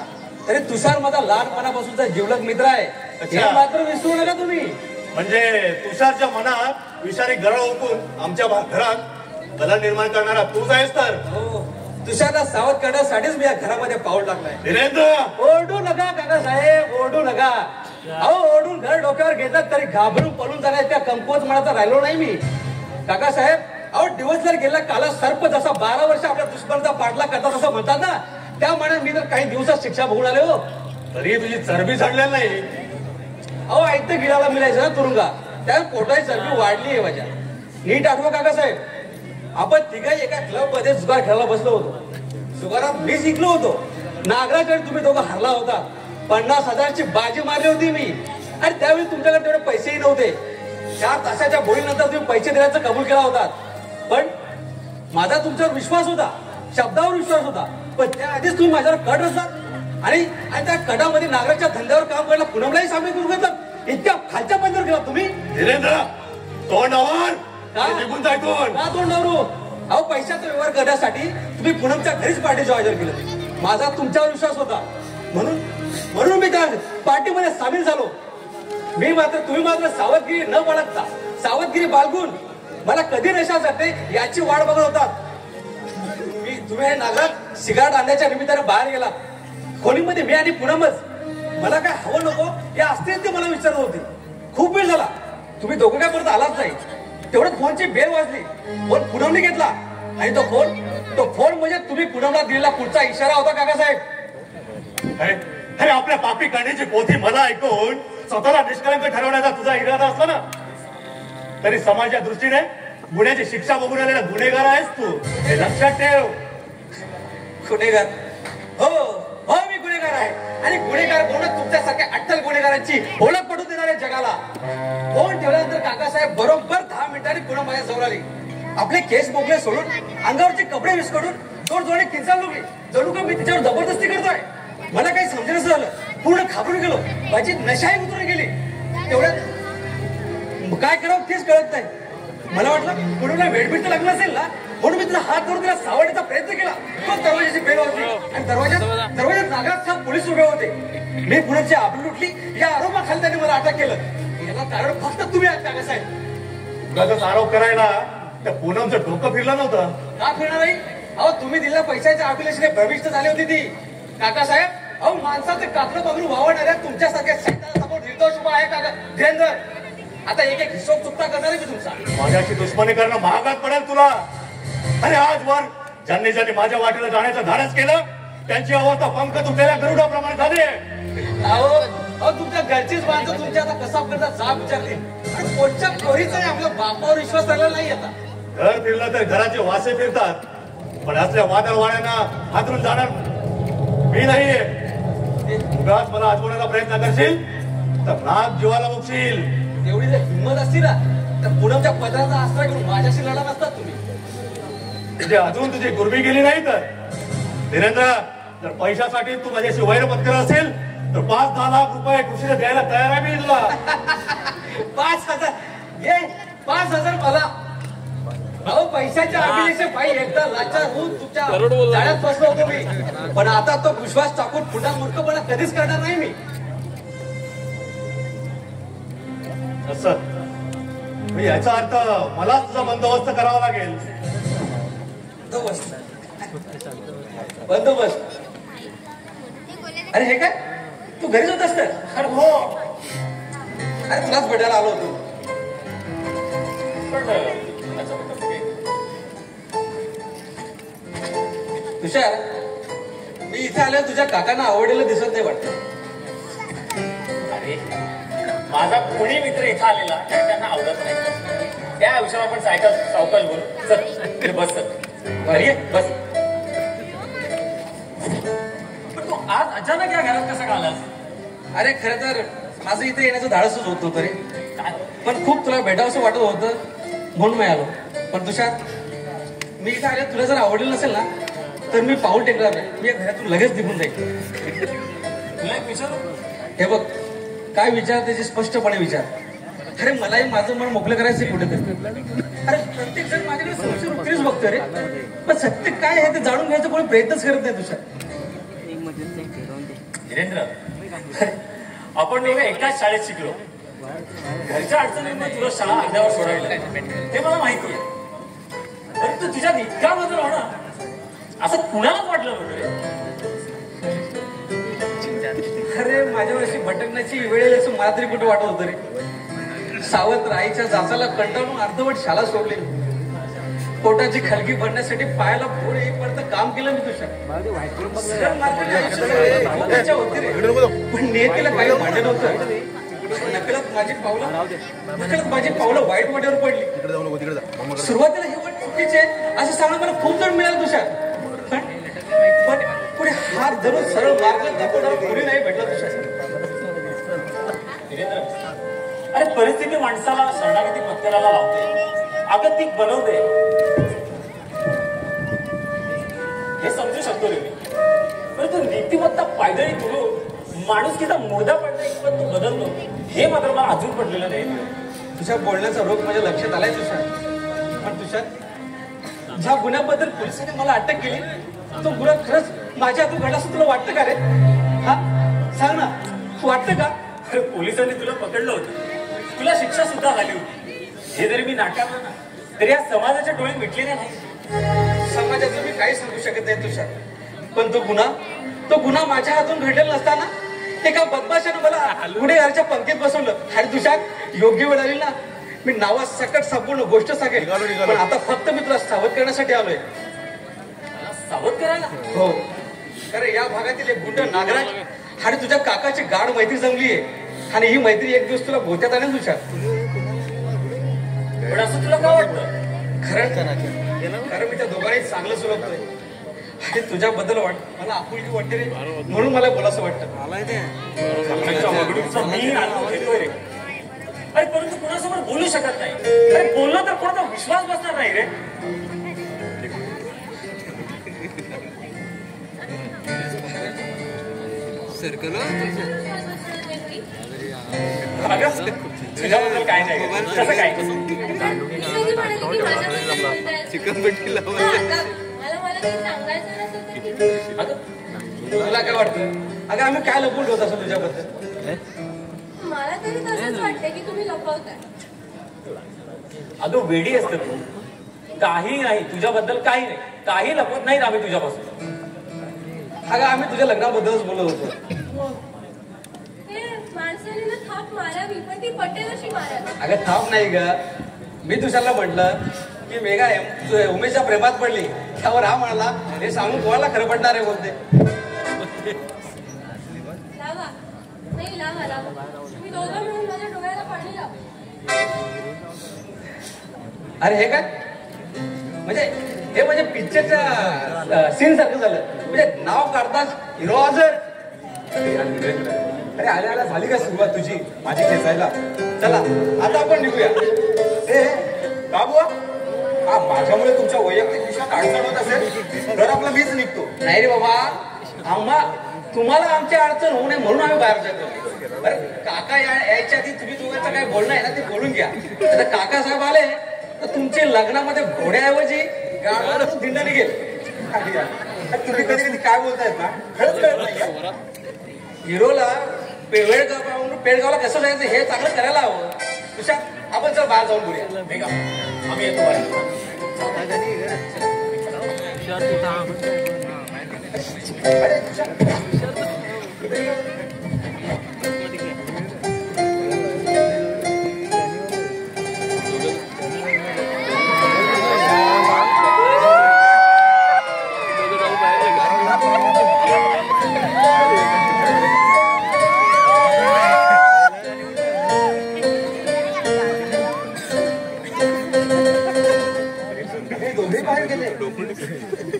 तरी तुषार माझा लहानपणापासूनचा जिवलग मित्र आहे, हे मात्र विसरू नका तुम्ही. म्हणजे तुषारच्या मनात विषारी गरळ ओकून आमच्या घरात कलह निर्माण करणारा तूच आहेस तर. हो, तुषारला सावध करण्यासाठीच मी या घरामध्ये पाऊल टाकलाय. धीरेंद्र, ओरडू नका काकासाहेब, ओरडू नका. अहो ओरडून घर डोक्यावर घेतात तरी घाबरून पळून जाण्याच्या कमकुवत मनाचा राहिलो नाही मी. काकासाहेब, अहो दिवस जर गेला काला सर्प जसा 12 वर्ष आपल्या दुश्मनाचा पाठलाग करतात असं म्हणतात ना, त्या मनात मी तर काही दिवसात शिक्षा भोगून आले हो. तरी तुझी चरबी चढलेली नाही. अहो ऐकतं गिळाला मिळायचं ना तुरुंगा, त्या पोटाची चरबी वाढली आहे माझ्या. नीट आठवा काकासाहेब, आपण तिघाही एका क्लब मध्ये जुगार खेळायला बसलो होतो. जुगारात मी जिंकलो होतो. नागराकडे तुम्ही दोघं हरला होता. 50,000ची बाजी मारली होती मी, आणि त्यावेळी तुमच्याकडे तेवढे पैसेही नव्हते. 4 तासाच्या बोलीनंतर तुम्ही पैसे देण्याचं कबूल केला होता. पण माझा तुमच्यावर विश्वास होता, शब्दावर विश्वास होता, पण त्याआधीच तुम्ही माझ्यावर कट रचलात आणि त्या कटामध्ये नागराच्या धंद्यावर काम करायला पूनमलाही सामील करून घेतलं. इतक्या खालच्या पद्धतीवर गेला तुम्ही. धीरेंद्र, तोंड आवर, निघून जाय तोंड. का तोंड नवरू? अहो पैशाचा व्यवहार करण्यासाठी तुम्ही पूनमच्या घरीच पार्टीचं आयोजन केलं. माझा तुमच्यावर विश्वास होता, म्हणून मी त्या पार्टीमध्ये सामील झालो. तुम्ही मात्र सावधगिरी न बाळगता, सावधगिरी बाळगून मला कधी नशा जाते याची वाट बघत होतात. तुम्ही हे नागरात सिगारेट आणण्याच्या निमित्ताने बाहेर गेला. खोलीमध्ये मी आणि पूनमच. मला काय हवं नको या असतेच ते मला विचारत होते. खूप वेळ झाला, तुम्ही दोघं काय परत आलाच नाही. तेवढ्यात फोनची बेल वाजली. फोन पूनमने घेतला आणि तो फोन म्हणजे तुम्ही पूनमला दिलेला पुढचा इशारा होता काकासाहेब. अरे आपल्या पापी करण्याची पोथी मला ऐकून स्वतःला निष्कलंक ठरवण्याचा तुझा इरादा असला ना, तरी समाजाच्या दृष्टीने गुन्ह्याची शिक्षा बघून आलेला गुन्हेगार आहेस तू, हे लक्षात ठेव. गुन्हेगार? हो मी गुन्हेगार आहे, आणि गुन्हेगार म्हणून तुमच्यासारख्या अट्टल गुन्हेगारांची ओळख पटून देणाऱ्या जगाला. फोन ठेवल्यानंतर काकासाहेब बरोबर 10 मिनिटांनी पुन्हा माझ्या जवळ आली. आपले केस मोकळे सोडून अंगावरचे कपडे विस्कडून जोडजोडे किंचाळ लागली. जणू का मी तिच्यावर जबरदस्ती करतोय. मला काही समजेनच झालं. पूर्ण घाबरून गेलो. माझी नशाही उतरून गेली. तेवढ्यात काय करावं तेच कळत नाही. मला वाटलं पूर्ण वेळपीठ लागलं असेल ना, म्हणून मी तिला हात धरून तिला सावडण्याचा प्रयत्न केला. तो दरवाजाची बेल वाजली आणि दरवाजात नागरात 6 पोलीस उभे होते. मी पुण्याची आबरू लुटली या आरोपाखाली त्यांनी मला अटक केलं. याला कारण फक्त तुम्ही आहात काकासाहेब. तुझाच आरोप करायला त्या पूनमचं डोकं फिरलं नव्हतं का फिरणार नाही? अहो तुम्ही दिलेल्या पैशाच्या अभिलाषेने भ्रमिष्ट झाली होती ती. काकासाहेब, अहो माणसाचं काकडं पकडून वावरणाऱ्या तुमच्यासारख्या सैतानासमोर निर्दोष उभा आहे का धीरेंद्र? आता एक हिशोब चुकता करणार आहे की तुमचा? माझ्याशी दुश्मनी करणं महागात पडेल तुला. अरे आजवर ज्यांनी माझ्या वाटेला जाण्याचं धाडस केलं त्यांची अवस्था पंख तुटलेल्या गरुडाप्रमाणे झाली. अहो तुमच्या घरचीच माणसं तुमच्या आता कसा करतात जाब विचारतील. आणि कोणत्या पोरीचा आपल्या बापावर विश्वास राहिला नाही. आता घर फिरलं तर घराचे वासे फिरतात, पण असल्या वादळवाड्यांना हातरून जाणार मी नाहीये. उगाच मला आजवण्याचा प्रयत्न करशील तर नाग जीवाला मुकशील. एवढी जर हिंमत असती ना तर पूनमच्या पदराचा आसरा घेऊन माझ्याशी लढा नसतात तुम्ही. म्हणजे अजून तुझी गुरबी गेली नाही तर धीरेंद्र, जर पैशासाठी तू माझ्याशी वैर पत्कर असेल तर 5-10 लाख रुपये खुशीने द्यायला तयार आहे मी तुला. 5,000 मला? अहो पैशाच्या अभिलेखे पायी एकदा लाचार होऊन तुमच्या जाळ्यात फसलो होतो मी, पण आता तो विश्वास टाकून पुन्हा मूर्खपणा कधीच करणार नाही मी. असं याचा अर्थ मलाच तुझा बंदोबस्त करावा लागेल. बंदोबस्त? अरे हे काय, तू घरीच होतास तर? अरे हो, अरे तुलाच भेटायला आलो होतो. तुषार, मी इथे आल्यावर तुझ्या काकांना आवडलेलं दिसत नाही वाटतं. अरे माझा कोणी मित्र इथं आलेला त्यांना आवडत नाही. त्या विषयावर आपण सावकाश बोलू. चल बस बस. पण तू आज अचानक या घरात कसा का आलास? अरे खरं तर माझं इथे येण्याचं धाडसच होत होतं रे, पण खूप तुला भेटावंसं वाटत होतं म्हणून मी आलो. पण तुषार, मी इथे आले तुला जर आवडलेलं नसेल ना तर मी पाऊल टेकणार नाही. मी या घरातून लगेच निघून जाईल. तुला एक विचारू? हे बघ, काय विचार त्याचे स्पष्टपणे विचार. अरे मलाही माझं मन मोकळं करायचं कुठेतरी. अरे प्रत्येक जण माझ्याकडे समोरची रुपरीच बघतोय रे, पण सत्य काय आहे ते जाणून घ्यायचं कोणी प्रयत्नच करत नाही. तुझ्या धीरेंद्र, आपण दोघे एकाच शाळेत शिकलो. घरच्या अडचणींमुळे तुला शाळा अर्ध्यावर सोडावी लागली, ते मला माहिती आहे. परंतु तुझ्यात इतका बदल होणार असं कुणालाच वाटलं नव्हतं. अरे माझ्यावर अशी भटकण्याची वेळ येईल असं मला तरी कुठं वाटत होतं रे. सावत्र आईच्या जाचाला कंटाळून अर्धवट शाळा सोडली. पोटाची खलगी भरण्यासाठी पायाला फोड येईपर्यंत काम केलं मी तुझ्या. पण नियतीला काही भांडण नव्हतं. नकळत माझी पावलं वाईट वाटेवर पडली. सुरुवातीला ही वाट चुकीची आहे असं सांगणं मला खूप जण मिळालं तुझ्या, पण पुढे हात धरून सरळ मार्ग दाखवणार कोणी नाही भेटला तुझ्या. अरे परिस्थिती माणसाला शरणागती पत्कराला लावते, आगतिक बनवते, हे समजू शकतो रे मी. परंतु नीतिमत्ता पायदळी तुडून माणुसकीचा मुर्दा पडणे किंवा तू बदलतो हे मात्र मला अजून पडलेलं नाही. तुझ्या बोलण्याचा रोग माझ्या लक्षात आलाय तुझ्या. पण तुझ्या ज्या गुन्ह्याबद्दल पोलिसांनी मला अटक केली तो गुन्हा खरंच माझ्या हातून घडला असं तुला वाटतं का रे? हा सांग ना, वाटतं का? अरे पोलिसांनी तुला पकडलं होतं, तुला शिक्षा सुद्धा झाली होती. हे जरी मी नाकारलं ना तरी या समाजाच्या डोळे मिटलेले नाही. समाजाचं मी काही सांगू शकत नाही तुझ्या, पण तो गुन्हा माझ्या हातून घडलेला नसताना एका बदमाशानं मला गुन्हेगाराच्या पंक्तीत बसवलं. आणि तुझ्या योग्य वेळ आली ना मी नावात सकट संपूर्ण गोष्ट सांगेल. पण आता फक्त मी तुला सावध करण्यासाठी आलोय. सावध करायला? हो, कारण या भागातील एक गुंड नागराज आणि तुझ्या काकाची गाढ मैत्री जमली आहे आणि ही मैत्री एक दिवस तुला गोत्यात आणेल तुझ्या. पण असं तुला काय वाटतं? कारण मी त्या दोघांनी चांगलं सुलभतोय आणि तुझ्याबद्दल मला आपुलकी वाटते रे, म्हणून मला बोलासं वाटतं. अरे परंतु कोणासमोर बोलू शकत नाही. अरे बोललं तर कोणाचा विश्वास बसणार नाही रे. तुझ्याबद्दल काय नाही, तसं काय चिकन भेटला मला काही सांगायचं नसतं. तुला काय वाटतं? अगं आम्ही काय लपून ठेवत असं तुझ्याबद्दल? मला तरी तसंच वाटतंय की तुम्ही लपवताय. अगं वेडी असतं तू. काही नाही तुझ्याबद्दल, काही नाही, काही लपवत नाहीत आम्ही तुझ्यापासून. अगं आम्ही तुझ्या लग्नाबद्दलच बोलत होतो. माणसाने ना थाप मारावी पण ती पटेल अशी मारावी. अगं थांब नाही ग, मी तुझ्याला म्हटलं की मेघा उमेशच्या प्रेमात पडली, त्यावर हा म्हणाला हे सांगून कोणाला खरं पडणार आहे बोलते. लावा नाही, लावा तुम्ही दोघं मिळून माझ्या डोळ्याला पाणी लावा. अरे हे काय म्हणजे पिक्चरच्या सीन सारखं झालं. म्हणजे नाव काढताच हिरो हजर. अरे आल्या झाली का सुरुवात तुझी माझी खेचायला? चला आता आपण निघूया. हे का बुवा, माझ्यामुळे तुमच्या वैयक्तिक विषयात अडचण होत असेल तर आपला मीच निघतो. नाही रे बाबा, तुम्हाला आमची अडचण होऊ नये म्हणून आम्ही बाहेर जातो. बरं काका यायच्या आधी तुम्ही दोघांचं काय बोलणं आहे ना ते बोलून घ्या. आता काका साहेब आले तर तुमचे लग्नामध्ये घोड्याऐवजी गाडीवर धिंड निघेल. तुम्ही कधी कधी काय बोलतायत ना खरंच कळत नाही. हिरोला पेडगावला कसं जायचं हे चांगलं करायला हवं. तुझ्या आपण चल बाहेर जाऊन बोलूया. आम्ही येतो बाहेर.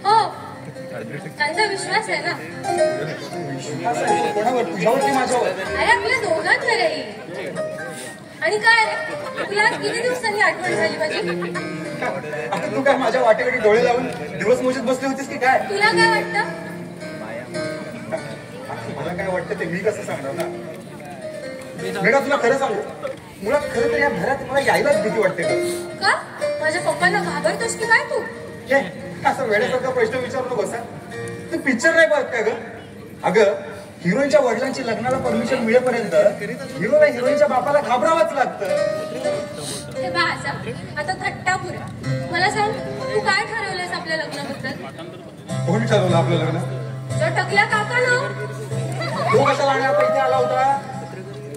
हो, त्यांचा विश्वास आहे ना. कोणावर? तुझ्यावरती माझ्यावर? अरे आपल्या दोघांवरही. आणि काय रे, तुला आज किती दिवसांनी आठवण झाली माझी? आता तू काय माझ्या वाटेकडे डोळे लावून दिवस मोजत बसली होतीस की काय? तुला काय वाटतं? मला काय वाटतं ते मी कसं सांगणार ना. बेटा तुला खरं सांगू, मुळात खरं तर या घरात मला यायलाच भीती वाटते का? माझ्या पप्पांना घाबरतोस की काय तू? असा वेळेसारखा प्रश्न विचारू नकोस. तू पिक्चर नाही बघत का ग? अगं हिरोईनच्या वडिलांची लग्नाला परमिशन मिळेपर्यंत हिरोला हिरोईनच्या बापाला घाबरावंच लागतं. हे बाळाचा आता थट्टा पुरा. मला सांग, तू काय ठरवलंस आपल्या लग्नाबद्दल? कोण ठरवलं आपलं लग्न? जो टकल्या काका ना. तो कशाला आणण्यात इथे आला होता?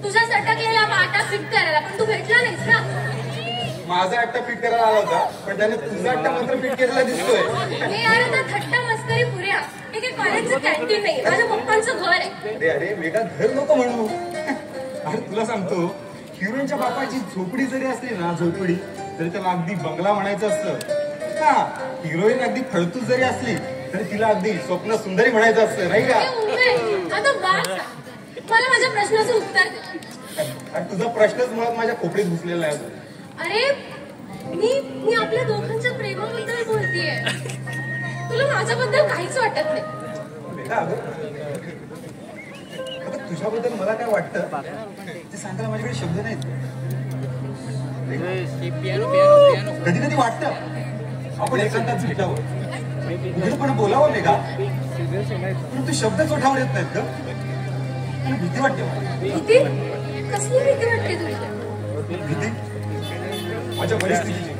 तुझा सटकलेला पाटा फिट करायला, पण तू भेटला नाहीस ना. माझा अट्टा फिट करायला आला होता, पण त्याने तुझा अट्टा मात्र फिट केलेला दिसतोय. हे यार आता थट्टा मस्करी पुऱ्या. हे काही कॉलेजचं कॅन्टीन नाही, माझ्या पप्पांचं घर आहे. अरे वेगळा घर नको म्हणू. अरे तुला सांगतो, हिरोईनच्या बापाची झोपडी जरी असली ना, झोपडी तरी त्याला अगदी बंगला म्हणायचं असतं. हा, हिरोईन अगदी फळतूस जरी असली तरी तिला अगदी स्वप्न सुंदरी म्हणायचं असतं, नाही का? आता बास, मला माझ्या प्रश्नाचं उत्तर दे. तुझा प्रश्नच मुळात माझ्या खोपडीत घुसलेला आहे. अरे मी आपल्या दोघांच्या प्रेमाबद्दल बोलतेय. तुला माझ्याबद्दल काहीच वाटत नाही. तुझ्याबद्दल मला काय वाटतं ते सांगायला माझ्याकडे शब्द नाहीत. कधी कधी वाटतं आपण एकांतात भेटावं, पण बोलावं नाही का? पण तू शब्दच ओठावर येत नाहीत ग. भीती वाटते मला. भीती? कसली भीती वाटते तुला? भीती माझ्या परिस्थितीची.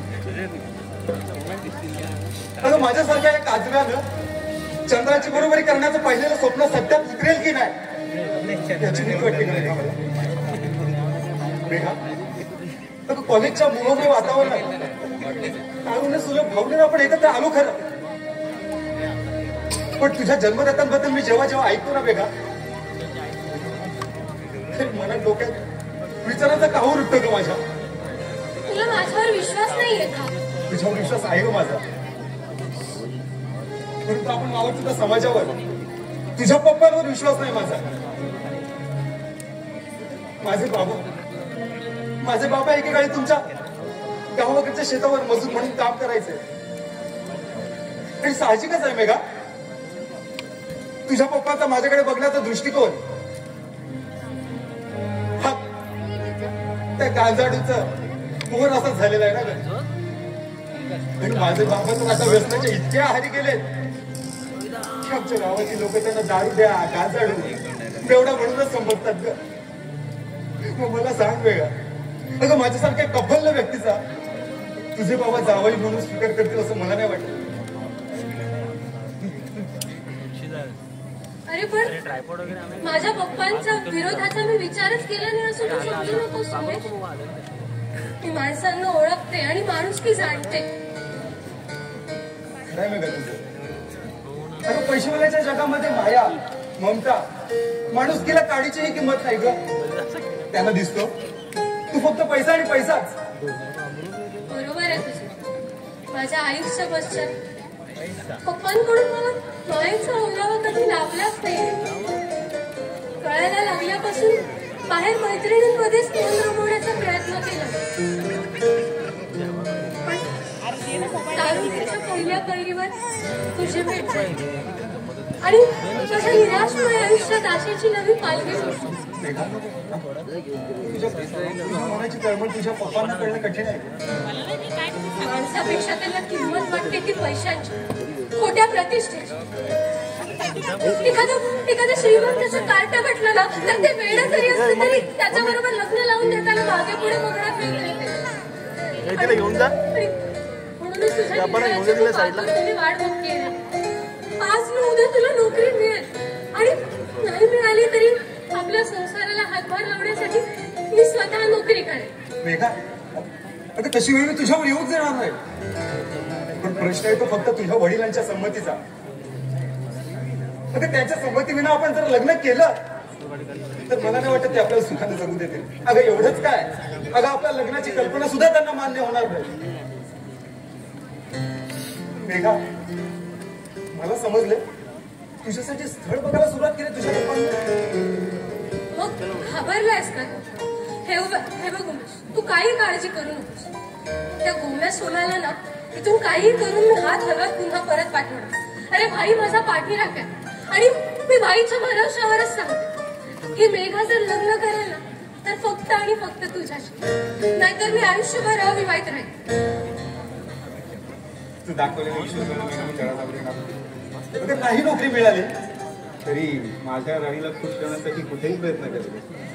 अगं माझ्यासारख्या एक आजव्यानं चंद्राची बरोबरी करण्याचं पहिलेलं स्वप्न सत्यात उतरेल की नाही याची भीती वाटते का मेघा? अगं कॉलेजच्या मनोमय वातावरणात सुलभ भावनेनं आपण एकत्र आलो खरं, पण तुझ्या जन्मदात्यांबद्दल मी जेव्हा जेव्हा ऐकतो ना मेघा, मनात डोक्यात विचाराचा काहूर उठतो ग माझ्या. तुला माझ्यावर विश्वास नाहीये का? तुझ्यावर विश्वास आहे ग माझा, परंतु आपण मावळतो त्या समाजावर, तुझ्या पप्पांवर विश्वास नाही माझा. माझे बाबा एकेकाळी तुमच्या गावाकडच्या शेतावर मजूर म्हणून काम करायचे. आणि साहजिकच आहे मेघा, तुझ्या पप्पाचा माझ्याकडे बघण्याचा दृष्टिकोन हा त्या गांजाडूचं पोहर असाच झालेला आहे ना ग. आणि माझे बाबा तर आता व्यसनाच्या इतक्या आहारी गेलेत की आमच्या गावाची लोक त्यांना दारू द्या, गांजाडू एवढा म्हणूनच संबोधतात ग. मग मला सांग वेगळा, अगं माझ्यासारख्या कबल्ल व्यक्तीचा तुझे बाबा जावई म्हणून स्वीकार करतील असं मला नाही वाटत. अरे पण माझ्या पप्पांच्या विरोधाचा मी विचारच केला नाही असं तू समजू नकोस. मी माणसांना ओळखते आणि माणुसकी जाणते. नाही मेघा तुझं. अगं पैशावाल्याच्या जगामध्ये माया, ममता, माणुसकीला काडीचीही किंमत नाही ग. त्यांना दिसतो तू फक्त पैसा आणि पैसाच. बरोबर आहे तुझं. माझ्या आयुष्य पश्चात पप्पांकडून मला मायेचा ओलावा कधी लाभलाच नाही. कळायला लागल्यापासून बाहेर मैत्रिणींमध्येच तोंड रमवण्याचा प्रयत्न केला, पण दारुच्या पहिल्या पहिलीवर तुझी भेट झाली आणि माझ्या निराशमय आयुष्यात आशेची नवी पालवी सुटली. तुझ्या मनाची तळमळ तुझ्या पप्पांना कळणं कठीण आहे. माणसापेक्षा त्यांना किंमत वाटते ती पैशांची, खोट्या प्रतिष्ठेची. एखाद्या श्रीमंताचं कार्ट म्हटलं ना तर ते वेळ जरी असलं तरी त्याच्याबरोबर लग्न लावून देताना मागे पुढे बघण्यात वेगळे म्हणूनच तुझ्या तुम्ही वाट बघते. आज न उद्या तुला नोकरी मिळेल आणि नाही मिळाली तरी आपल्या संसाराला हातभार लावण्यासाठी मी स्वतः नोकरी करेन. मेघा, आता तशी वेळ मी तुझ्यावर येऊच देणार नाही. पण प्रश्न आहे तो फक्त तुझ्या वडिलांच्या संमतीचा. आता त्यांच्या संमतीविना आपण जर लग्न केलं तर मला नाही वाटत ते आपल्याला सुखाने जगू देतील. अगं एवढंच काय, अगं आपल्या लग्नाची कल्पना सुद्धा त्यांना मान्य होणार नाही. मेघा, मला समजले तुझ्यासाठी स्थळ बघायला सुरुवात केली तुझ्या पप्पांनी. मग घाबरलायस का? हे बघ उमेश, तू काही काळजी करू नकोस. त्या गोम्या सोन्याला ना इथून काही करून मी हात हलवत पुन्हा परत पाठवणार. अरे भाई माझा पाठीराख आहे आणि मी भाईच्या भरवशावरच सांगते की मेघा जर लग्न करेल ना तर फक्त आणि फक्त तुझ्याशी, नाहीतर मी आयुष्यभर अविवाहित राहील. तू दाखवलेलं विश्वास नाही नोकरी मिळाली तरी माझ्या राणीला खुश करण्यासाठी कुठेही प्रयत्न केले.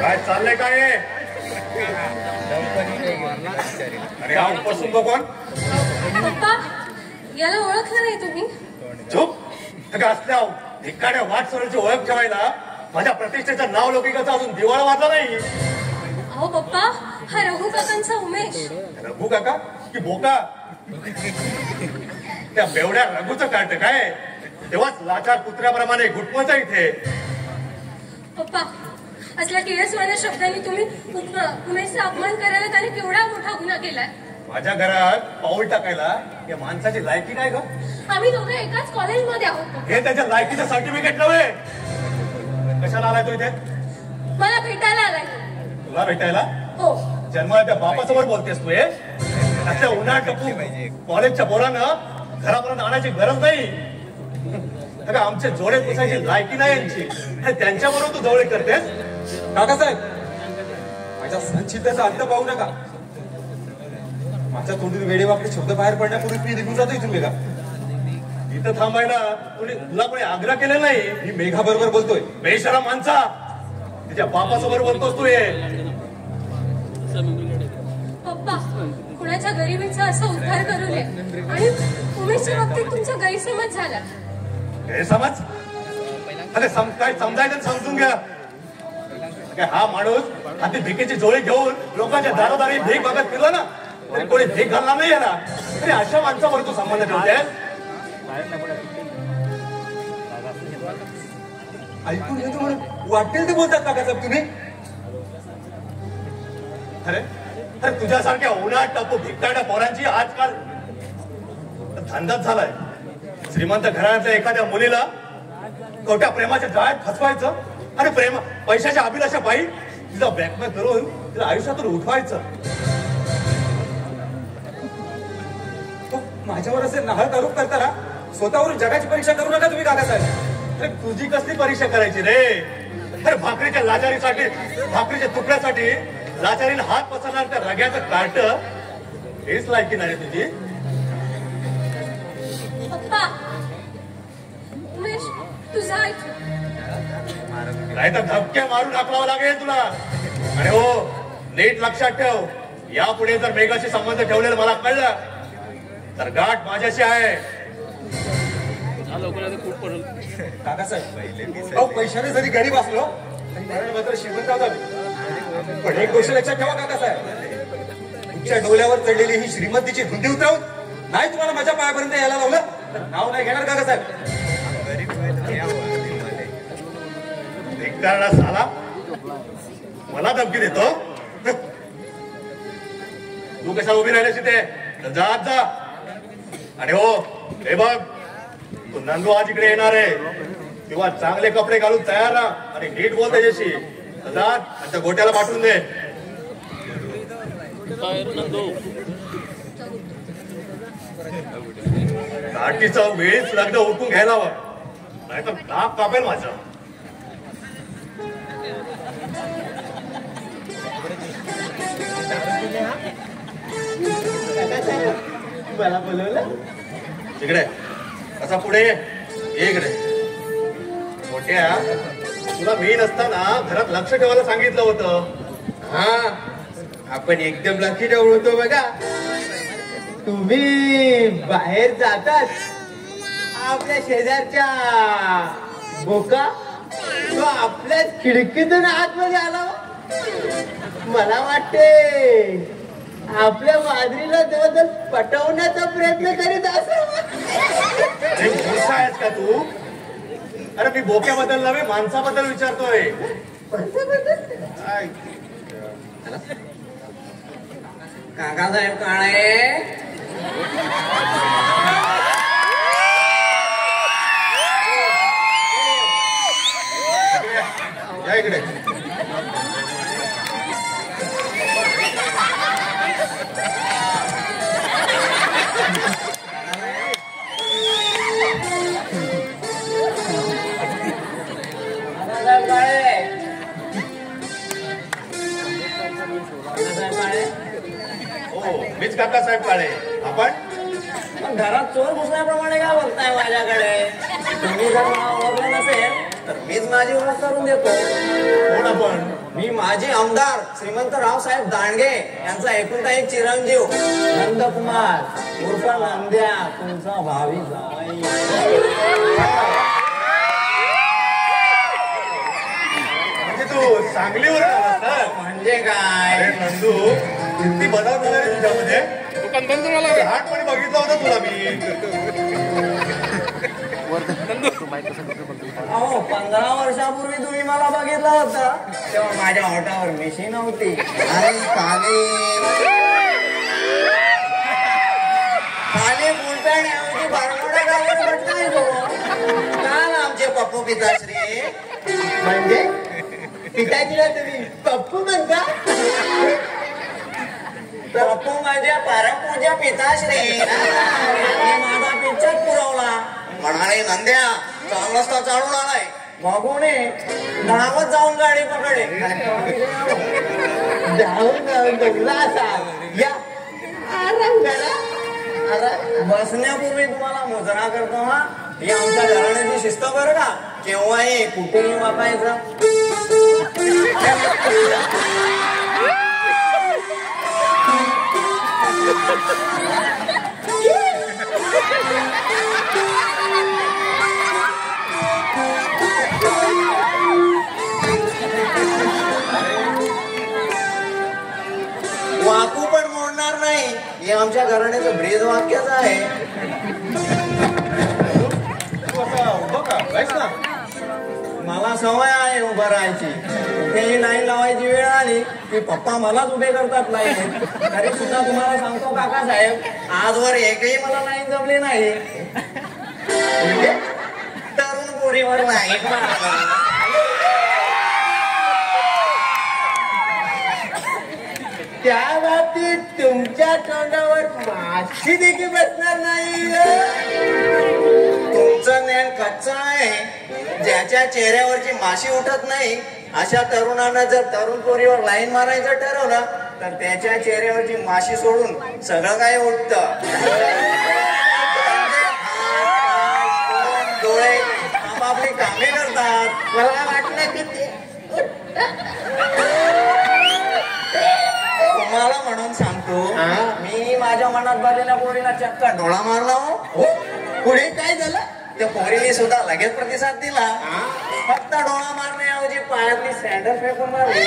काय चाललंय काय? अरे हा उपसून कोण? पप्पा याला ओळखलं नाही तुम्ही? चुप असल्या धिक्काड्या वाटसरूची ओळख ठेवायला माझ्या प्रतिष्ठेचं नाव लौकिकाचं अजून दिवाळ वाजला नाही. अहो पप्पा हा रघु काकांचा उमेश. रघु काका की बोका? त्या बेवड्या रघुचं काढत काय? तेव्हाच लाचार कुत्र्याप्रमाणे घुटमचा इथे. पप्पा असल्या किळसवाण्या शब्दांनी तुम्ही उमेशचा अपमान करायला त्याने केवढा मोठा गुन्हा केलाय. माझ्या घरात पाऊल टाकायला या माणसाची लायकी काय ग? आम्ही दोघं एकाच कॉलेजमध्ये आहोत. हे त्याच्या लायकीचं सर्टिफिकेट नव्हे. कशाला आलाय तो इथे? मला भेटायला आलाय. तुला भेटायला? हो. जन्माला त्या बापासमोर बोलतेस तू? अशा उन्हाळ टपू कॉलेजच्या पोरांना घरापर्यंत आणायची गरज नाही. आमचे जोडे पुसायची लायकी नाही यांची. त्यांच्याबरोबर तू जवळ करतेस? काकासाहेब माझ्या संचितेचा अंत पाहू नका. माझ्या तोंडून वेडेवाकडे शब्द बाहेर पडण्यापूर्वी मी निघून जातो इथून. मेघा इथं थांबायला तुला कोणी आग्रह केलेला नाही. मी मेघा बरोबर बोलतोय. बेशरम माणसा तिच्या बापासमोर बोलतोस तू? पप्पा कुणाच्या गरिबीचा असा उद्धार करू नये. आणि उमेशच्या बाबतीत तुमचा गैरसमज झाला. गैरसमज? अरे काय समजायचं समजून घ्या. हा माणूस हाती भिकेची जोळी घेऊन लोकांच्या दारोदारी भीक मागत फिरला ना तरी कोणी भीक घालणार नाही याला. तरी अशा माणसावर तू संबंध ठेवतेस? ऐकून घेतो म्हणून वाटेल ते बोलतात काकासाहेब तुम्ही. अरे अरे तुझ्यासारख्या उन्हात टापू भिकटाड्या पोरांची आजकाल धंदाच झालाय. श्रीमंत घराण्यातल्या एखाद्या मुलीला खोट्या प्रेमाच्या जाळ्यात फसवायचं आणि पैशाच्या अभिलाषा पायी तिचा ब्लॅकमेल करून तिला आयुष्यातून उठवायचं. माझ्यावर असे नाहक आरोप करताना स्वतःवरून जगाची परीक्षा करू नका तुम्ही काकासाहेब. अरे तुझी कसली परीक्षा करायची रे? अरे भाकरीच्या लाचारीसाठी भाकरीच्या तुकड्यासाठी लाचारीने हात पसरणार त्या रग्याचं कार्ट हेच लायकी नाही तुझी. पप्पा उमेश तुझा ऐक. नाही तर धक्के मारून टाकावं लागेल तुला. अरे हो नीट लक्षात ठेव. यापुढे जर मेघाशी संबंध ठेवलेला मला कळलं तर गाठ माझ्याशी आहे. काकासाहेब पैशाने जरी गरीब असलो तरी मात्र श्रीमंत आहोत. पण एक गोष्ट लक्षात ठेवा काकासाहेब, तुमच्या डोल्यावर चढलेली ही श्रीमंतीची धुंदी उतरवून नाही तुम्हाला माझ्या पायापर्यंत यायला लावलं तर नाव नाही घेणार काकासाहेब. धिक्कारला साला मला धमकी देतो. तू कशा उभी राहिलीस तिथे? जात जा. आणि हो हे बघ तू नंदू आज इकडे येणार आहे किंवा चांगले कपडे घालून तयार राहा आणि नीट बोल त्याच्याशी. जात आणि गोट्याला पाठवून दे. काठीचं वेळीच लग्न उठून घ्यायला हवं नाहीतर नाक कापेल माझं. मला बोलवलं इकडे कसा पुढे ये इकडे. मोठ्या तुला मी नसताना घरात लक्ष ठेवायला सांगितलं होतं. हा आपण एकदम लक्ष ठेवून होतो बघा. तुम्ही बाहेर जातात आपल्या शेजारच्या बोका तो आपल्याच खिडकीतून आतमध्ये आला. मला वाटते आपल्या माधुरीला जवळजवळ पटवण्याचा प्रयत्न करीत असावा. अरे मूर्ख आहेस का तू? अरे मी बोक्याबद्दल नव्हे माणसाबद्दल विचारतोय. काकासाहेब काळे या इकडे. हो मीच काकासाहेब काळे. आपण पण घरात चोर घुसल्याप्रमाणे काय बघताय माझ्याकडे? तुम्ही जर मला ओळखलं नसेल तर मीच माझी ओळख करून देतो. कोण आपण? मी माजी आमदार श्रीमंत रावसाहेब दांडगे यांचा एकुलता एक चिरंजीव नंदकुमार उर्फ नंद्या, तुमचा भावी जावई. म्हणजे तू सांगलीवर आलास तर? म्हणजे काय? अरे नंदू, किती बदल झाला रे तुझ्यामध्ये. लहानपणी बघितलं होतं तुला मी. अहो 15 वर्षापूर्वी तुम्ही मला बघितलं होतं तेव्हा माझ्या होटावर मिशी नव्हती. आणि खाली बुलपॅन ऐवजी बारमोडा घालून बसलायचो. काल आमचे पप्पू पिताश्री. म्हणजे पिताजीला तुम्ही पप्पू म्हणता? पप्पू म्हणजे परमपूज्य पिताश्री. माझा पिक्चर पुरवला. म्हणाले नंद्या चांगला रस्ता चालून आलाय बघूने धावत जाऊन गाडी पकडे. या आराम करा. बसण्यापूर्वी तुम्हाला मुजरा करतो हा. ही आमच्या घराण्याची शिस्त बरं का. केव्हाही कुठेही वापायचं. वाकू पण मोडणार नाही हे आमच्या घराण्याचं ब्रीद वाक्यच आहे. तू असा उभं का जायच ना. मला सवय आहे उभं राहायची. कुठेही लाईन लावायची वेळ आली की पप्पा मलाच उभे करतात लाईन. तरी सुद्धा तुम्हाला सांगतो काका साहेब आजवर एकही मला लाईन जमली नाही. तरुण पोरीवर नाही. त्या बाबतीत तुमच्या तोंडावर माशी देखील बसणार नाही. तुमचं ज्ञान कच्चं आहे. ज्याच्या चेहऱ्यावरची माशी उठत नाही अशा तरुणांना जर तरुण पोरीवर लाईन मारायचं ठरवलं तर त्याच्या चेहऱ्यावरची माशी सोडून सगळं काही उठतं. डोळे आपापली कामे करतात. मला वाटलं की ते तुम्हाला म्हणून सांगतो मी माझ्या मनात भरलेल्या पोरीला चक्क डोळा मारला. हो पुढे काय झालं? त्या पोरीने सुद्धा लगेच प्रतिसाद दिला. फक्त डोळा मारण्याऐवजी पायातली सँडल फेकून मारली.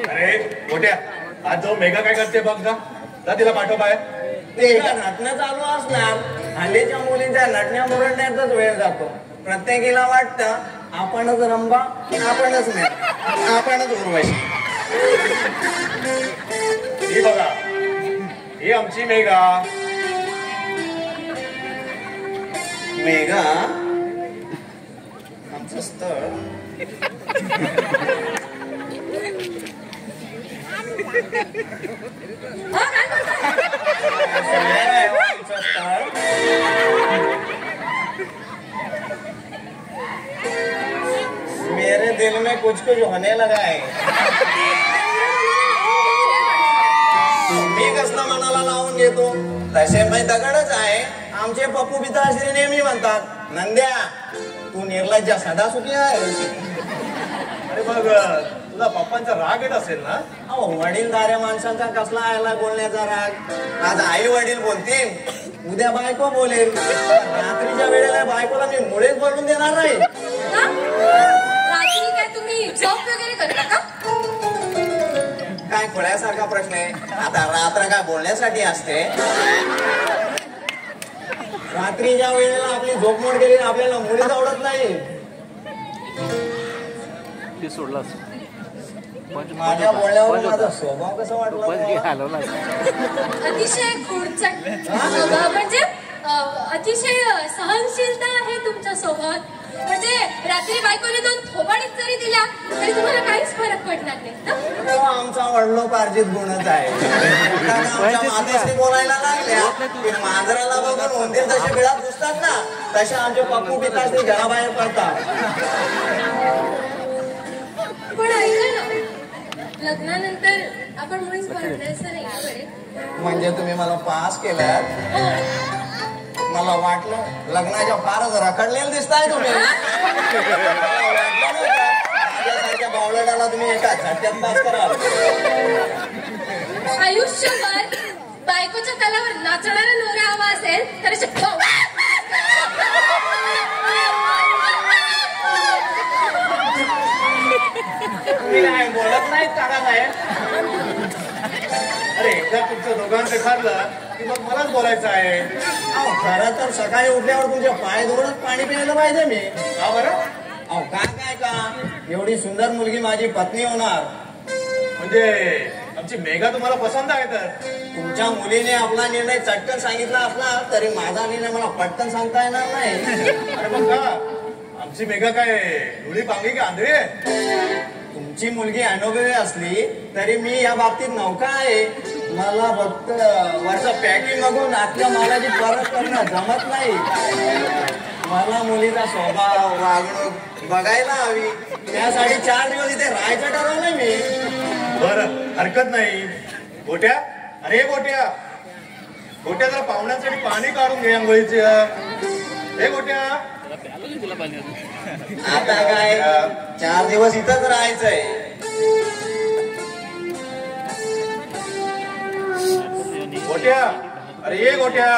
अरे मोठ्या, आज जो मेघा काय करते बघ जा तिला पाठव बाहेर. मेघा नटणं चालू असणार. हल्लीच्या मुलींच्या नटण्या मुरडण्यातच वेळ जातो. प्रत्येकीला वाटतं आपणच रंबा, आपणच नाही, आपणच उर्वशी. ही बघा, ही आमची मेघा. मेघा आमचं स्थळ. आमचं स्थळ. मेरे दिल में कुछ कुछ होने लगा है. मी कसला मनाला लावून घेतो तसे मी दगडच आहे. आमचे पप्पू पिताश्री नेहमी म्हणतात नंद्या तू निर्लज्ज सदा सुखी आहे. अरे मग तुला पप्पांचा राग येत असेल ना. अहो वडीलधाऱ्या माणसांचा कसला आयला बोलण्याचा राग. आज आई वडील बोलतील उद्या बायको बोलेल. रात्रीच्या वेळेला बायकोला मी मुळेच बोलून देणार नाही. रात्री काय तुम्ही जॉब वगैरे करता का? काय खोळ्यासारखा प्रश्न आहे. आता रात्र काय बोलण्यासाठी असते. रात्रीच्या वेळेला आपली झोप मोड केली आपल्याला मुळीच आवडत नाही. माझ्या बोलण्यावर माझा स्वभाव कसा वाटला. अतिशय खोडचट स्वभाव म्हणजे अतिशय सहनशीलता आहे तुमच्या सोबत. म्हणजे रात्री बायकोने 2 थोबाडीत जरी दिल्या तरी तुम्हाला काहीच फरक पडणार नाही. तो आमचा वडलोपार्जित गुणच आहे. आमच्या मातेशी बोलायला लागल्या की मांजराला बघून उंदीर जसे बिळात घुसतात ना तशा आमचे पप्पू पिताश्री घराबाहेर पडतात. पण ऐका ना, लग्नानंतर आपण मुळीच परतायचं नाही का बरे? म्हणजे तुम्ही मला पास केल्यात? मला वाटलं लग्नाच्या फारच रखडलेलं दिसताय तुम्ही. माझ्यासारख्या बावळटाला तुम्ही एका झटक्यात पास कराल. आयुष्यभर बायकोच्या तलावर नाचणारा नवरा हवा असेल तर असे नाही बोलत नाही काका साहेब. अरे एकदा तुमचं दोघांचं ठरलं की मग मलाच बोलायचं आहे. खरं तर सकाळी उठल्यावर तुमच्या पाय धुवूनच पाणी प्यायला पाहिजे मी. का बरं? अहो काय का एवढी सुंदर मुलगी माझी पत्नी होणार. म्हणजे आमची मेघा तुम्हाला पसंत आहे तर? तुमच्या मुलीने आपला निर्णय चटकन सांगितला असला तरी माझा निर्णय मला पटकन सांगता येणार नाही. अरे पण का आमची मेघा काय रुळी पांगी की आंधळी आहे? तुमची मुलगी अनुभवी असली तरी मी या बाबतीत नौका आहे. मला फक्त वरचं पॅकिंग बघून आतल्या मालाची परत करणं जमत नाही. मला मुलीचा स्वभाव वागणूक बघायला हवी. त्यासाठी 4 दिवस इथे राहायचं ठरवलंय मी. बरं हरकत नाही. गोट्या, अरे गोट्या, गोट्या जरा पाहुण्यांसाठी पाणी काढून घे आंघोळीचे. हे गोट्या, आता काय 4 दिवस इथंच राहायचंय. गोट्या, अरे ये गोट्या.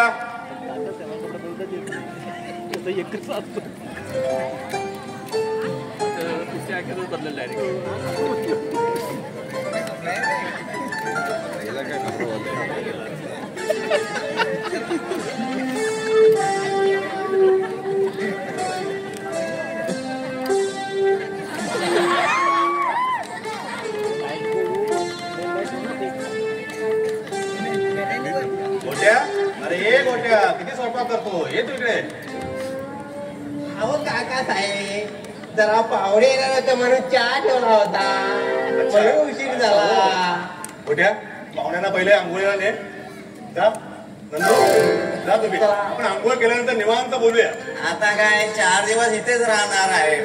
गोट्या, अरे ये गोट्या, किती स्वयंपाक करतो, ये तू इकडे. अहो काका साहेब जरा पाहुणे येणार होते म्हणून चहा ठेवला होता. म्हणून उशीर झाला. गोट्या, पाहुण्यांना पहिले आंघोळीला ने. जा नंदू, जा तुम्ही. आपण आंघोळ केल्यानंतर निवांत बोलूया. आता काय 4 दिवस इथेच राहणार आहे.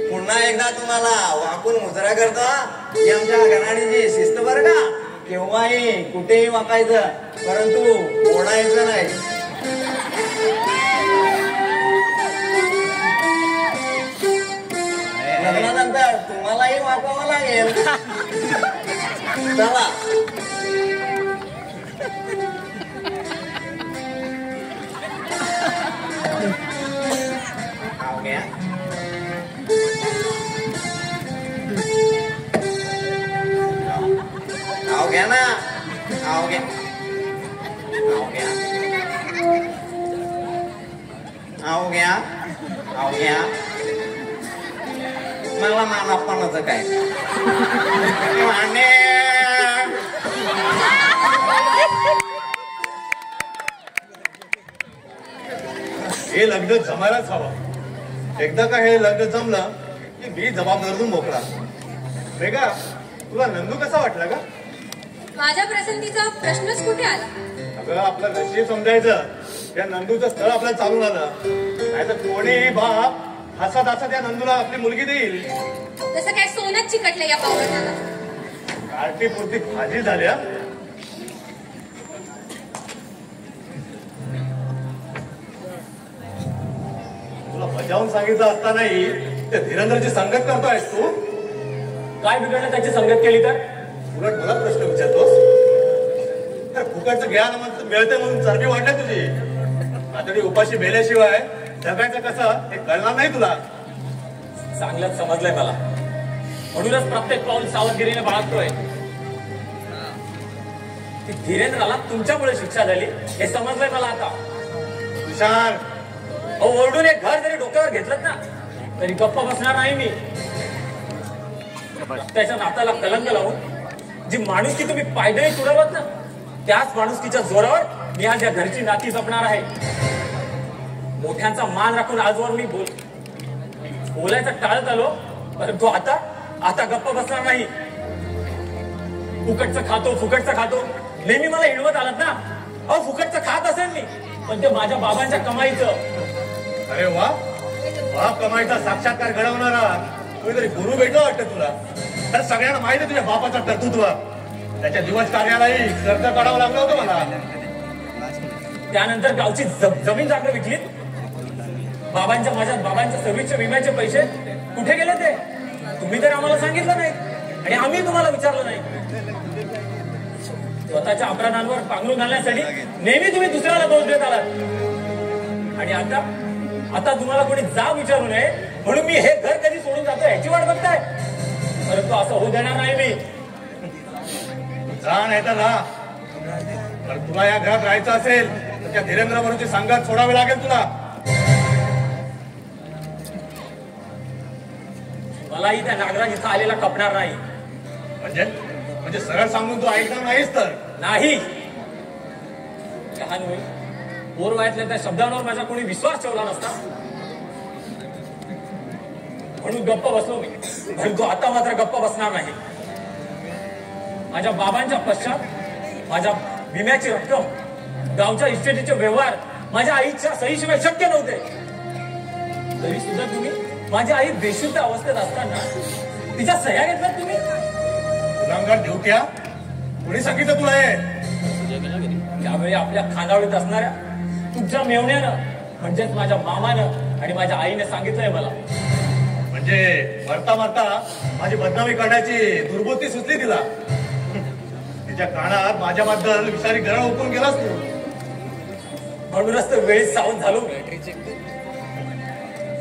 पुन्हा एकदा तुम्हाला वाकून मुजरा करतो. ही आमच्या घराणीची शिस्त बरं का. केव्हाही कुठेही वाकायचं परंतु ओढायचं नाही. लग्नानंतर तुम्हालाही वाकावं लागेल. चला आओ घ्या ना. आओ घ्या. आओ घ्या. आओ घ्या. आओ घ्या. मला मानापणाचं काय माने. हे लग्न जमायलाच हवं. एकदा का हे लग्न जमलं की मी जबाबदारीतून मोकळा. मेघा, तुला नंदू कसा वाटला का? माझ्या पसंतीचा प्रश्नच कुठे आला? अगं आपलं नशीब समजायचं. त्या नंदूचं स्थळ आपल्याला चालून आलं. नाही तर कोणीही बाप हसत हसत या नंदूला आपली मुलगी देईल. तसं काय सोनच चिकटलं या पावसाला. आरती पुरती भाजी झाल्या. तुला बजावून सांगितलं असता नाही त्या धीरेंद्रची संगत करतोयस तू. काय बिघडलं त्याची संगत केली तर? उलट मला प्रश्न विचारतोस. तर फुकटचं ज्ञान मिळते म्हणून चरबी वाढल्या तुझी. आता उपाशी मेल्याशिवाय जगायचं कसं हे कळणार नाही तुला. चांगलंच समजलंय मला. म्हणूनच प्रत्येक पाऊल सावधगिरीने बाळगतोय. धीरेंद्राला तुमच्यामुळे शिक्षा झाली हे समजलंय मला आता. तुषार, ओरडून एक घर जरी डोक्यावर घेतलं ना तरी गप्प बसणार नाही मी. त्याच्या नाताला कलंक लावून जी माणुसकी तुम्ही पायदळी तुडवत ना त्याच माणुसकीच्या जोरावर मी आज या घरची नाती जपणार आहे. मोठ्यांचा मान राखून आजवर मी बोलायचं टाळत आलो. परंतु आता गप्प बसणार नाही. फुकटचं खातो नेहमी मला हिणवत आलात ना. अहो फुकटचं खात असेल मी पण ते माझ्या बाबांच्या कमाईचं. अरे वा, बाप कमाईचा साक्षात्कार घडवणारा कोणीतरी गुरु भेटलो वाटतं तुला. तर सगळ्यांना माहिती आहे तुझ्या बापाचा कर्तृत्व. त्याच्या दिवस कार्यालाही कर्ज काढावं लागलं होतं मला. त्यानंतर गावची जमीन जागा विकलीत. माझ्या बाबांच्या सर्व्हिसचे विम्याचे पैसे कुठे गेले ते तुम्ही तर आम्हाला सांगितलं नाही आणि आम्ही तुम्हाला विचारलं नाही. स्वतःच्या अपराधांवर पांघरून घालण्यासाठी नेहमी तुम्ही दुसऱ्याला दोष देत आलात आणि आता तुम्हाला कोणी जाब विचारू नये म्हणून मी हे घर कधी सोडून जातो याची वाट बघताय. परंतु असं होऊ देणार नाही मी. जा नाही तर ना. तर तुला या घरात राहायचं असेल तर त्या धीरेंद्र बरोबरची संगत सोडावी लागेल तुला. मलाही त्या नागराज इथं आलेला खपणार नाही. म्हणजे सरळ सांगून तू ऐकणार नाहीस तर नाही. लहान होईल पोर वयातल्या त्या शब्दांवर माझा कोणी विश्वास ठेवला नसता म्हणून गप्प बसलो मी. परंतु आता मात्र गप्प बसणार नाही. माझ्या बाबांच्या पश्चात माझ्या विम्याची रक्कम गावच्या इस्टेटीचे व्यवहार माझ्या आईच्या सहीशिवाय शक्य नव्हते. तरी सुद्धा तुम्ही माझी आई बेशुद्ध अवस्थेत असताना तिच्या सह्या घेतल्यात तुम्ही. गुलामगार देवट्या कोणी सांगितलं तुला हे? त्यावेळी आपल्या खांदावळीत असणाऱ्या तुमच्या मेवण्यानं म्हणजेच माझ्या मामानं आणि माझ्या आईने सांगितलंय मला. म्हणजे मरता माझी बदनामी करण्याची दुर्बुद्धी सुचली तिला. तिच्या कानात माझ्याबद्दल विषारी गरळ ओकून गेलास तू. म्हणूनच तर वेळीच सावध झालो.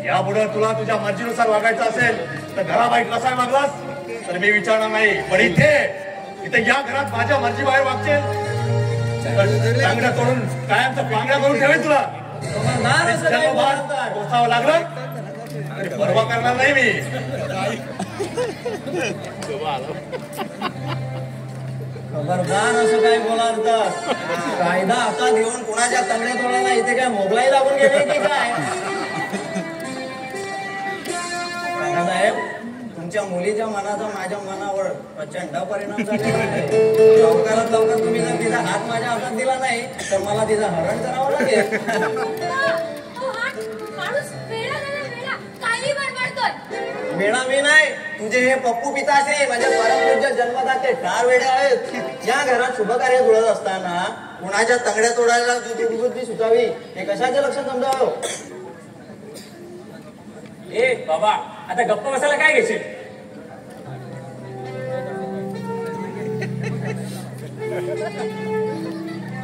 यापुढे तुला तुझ्या मर्जीनुसार वागायचं असेल तर घराबाहेर कसा वागलास तर मी विचारणार नाही. पण इथे या घरात माझ्या मर्जी बाहेर वागशील चांगल्या करून कायमचा पांगड्या करून ठेवेल तुला. पोचावं लागलं तरी परवा करणार नाही मी. खबरदार असं काय बोलाल तर कायदा हातात घेऊन कुणाच्या तंगड्या तोडायला इथे काय मोगलाई लागून गेले की काय? साहेब तुमच्या मुलीच्या मनाचा माझ्या मनावर प्रचंड परिणाम झालेला आहे. लवकरात लवकर तुम्ही जर तिचा हात माझ्या हातात दिला नाही तर मला तिचं हरण करावं लागेल. वेळा मी नाही तुझे हे पप्पू पिताश्री माझ्या परमपूज्य जन्मदाते फार वेडे आहेत. या घरात शुभ कार्य जुळत असताना कुणाच्या तंगड्या तोडायला बुद्धी सुटावी हे कशाचे लक्षात समजावं. ए बाबा आता गप्प बसायला काय घेशील?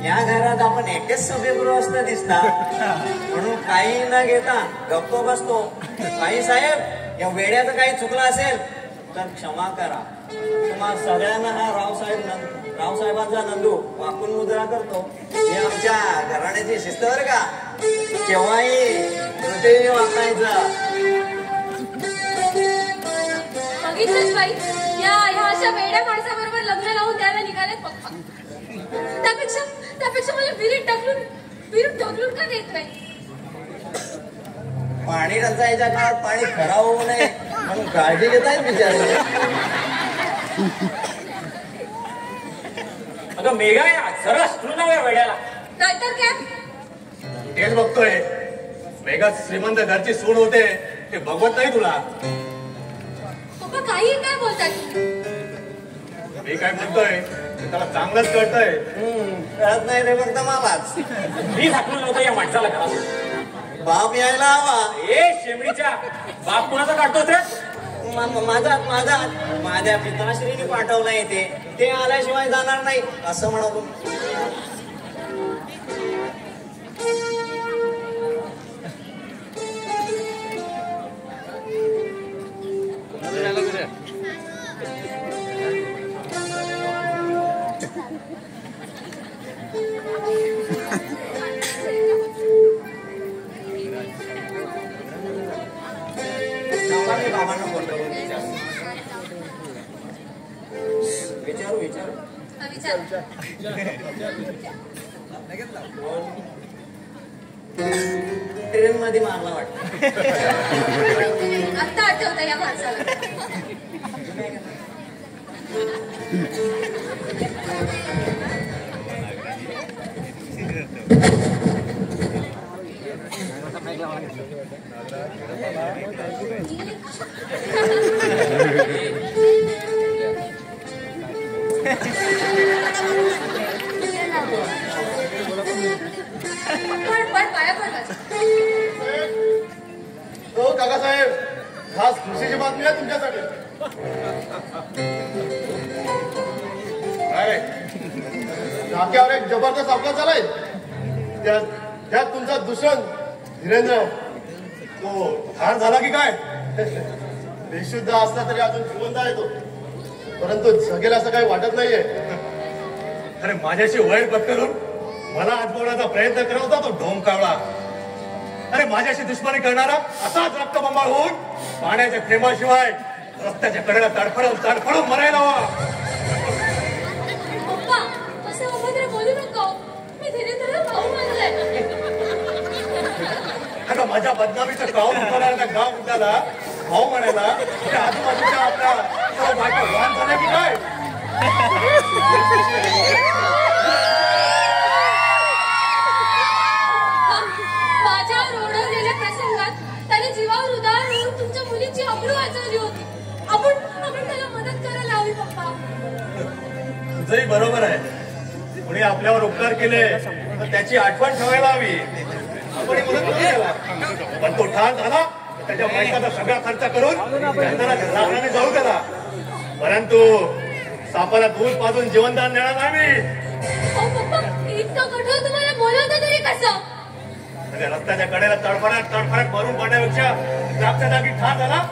या घरात आपण एकच सभेगृह दिसता म्हणून काही न घेता गप्प बसतो. काही साहेब या वेड्याचं काही चुकलं असेल तर क्षमा करा. तुम्हा सगळ्यांना हा रावसाहेबांचा नंदू वाकून मुद्रा करतो. हे आमच्या घराण्याची शिस्त बरं का. केव्हाही कृतीने वाकायचं. बघितलंच बाई या अशा वेड्या माणसाबरोबर लग्न लावून द्यायला निघाले पप्पा. त्यापेक्षा मला विहिरीत ढकलून का देत नाही? पाणी टंचाईच्या काळात पाणी खराब होऊ नये म्हणून काळजी घेत आहेत बिचारे. अगं मेघा सरळ असतो ना या वेड्याला. नाहीतर काय? तेच बघतोय मेघा श्रीमंत घरची सून होते ते बघवत नाही तुला. पप्पा काही काय बोलतात? मी काय म्हणतोय त्याला चांगलंच कळतंय. कळत नाही रे फक्त मलाच. मी झाकून नव्हतं या माणसाला घरात. बाप यायला हवा. ए शेमडीच्या बाप कुणाचा काढतोस रे? माझ्या पिताश्रीने पाठवलं येते ते आल्याशिवाय जाणार नाही असं म्हणतो. बाबांना बोलतो विचारू ट्रेन मध्ये मारला वाटतं. आता आठवतं या माणसाला. आज खुशीची बातमी आहे तुमच्यासाठी. काय नाक्यावर एक जबरदस्त अपघात झालाय. त्यात तुमचा दुश्मन धीरेंद्र तो ठार झाला की काय? बेशुद्ध असला तरी अजून जिवंत आहे तो, परंतु जगेल असं काही वाटत नाहीये. अरे माझ्याशी वैर पत्करून मला आजमावण्याचा प्रयत्न करत होता तो ढोंकावळा. अरे माझ्याशी दुश्मनी करणारा असाच रक्तबंबाळ होऊन पाण्याच्या थेंबाशिवाय रस्त्याच्या कडेला तडफडून मरायला हवा. पप्पा असं अभद्र बोलू नको. मी धीरेंद्रला भाऊ मानलंय. आता माझ्या बदनामीचं गाव उतरणाऱ्या गाव उद्याला भाऊ म्हणायला त्या आजूबाजूच्या आपल्या बायका वाहन झाल्या की काय? माझ्यावर ओढवलेल्या प्रसंगात त्याने जीवावर उदाहरण होऊन तुमच्या मुलीची अब्रू वाचवली होती. आपण त्याला मदत करायला हवी पप्पा. तुझंही बरोबर आहे. कुणी आपल्यावर उपकार केले तर त्याची आठवण ठेवायला हवी. आपण ही मदत करू त्याला. पण तो ठार झाला त्याच्या पैशाचा सगळा खर्च करून राहण्याने जाऊ त्याला. परंतु सापाला दूध पाजून जीवनदान देणार नाही मी. पप्पा इतकं कठोर तुम्हाला बोलवतं तरी कसं? म्हणजे रस्त्याच्या कडेला तडफडत भरून पडण्यापेक्षा जागच्या जागी ठार झाला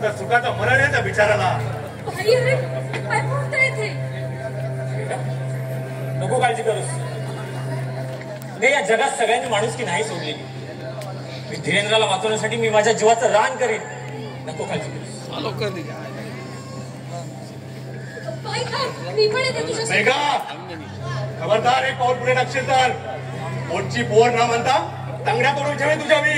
तर सुखाचा मरण आहे त्या बिचाराला. भाई अरे काय बोलता येते? नको काळजी करूस. नाही या जगात सगळ्यांनी माणुसकी नाही सोडलेली. मी धीरेंद्राला वाचवण्यासाठी मी माझ्या जीवाचं रान करीन. नको काळजी करूस. बाई थांब, मी पण येते तुझ्या मेघा खबरदार एक पाऊल पुढे टाकशील तर पोटची पोर न म्हणता तांगड्या करून ठेवे तुझ्या मी.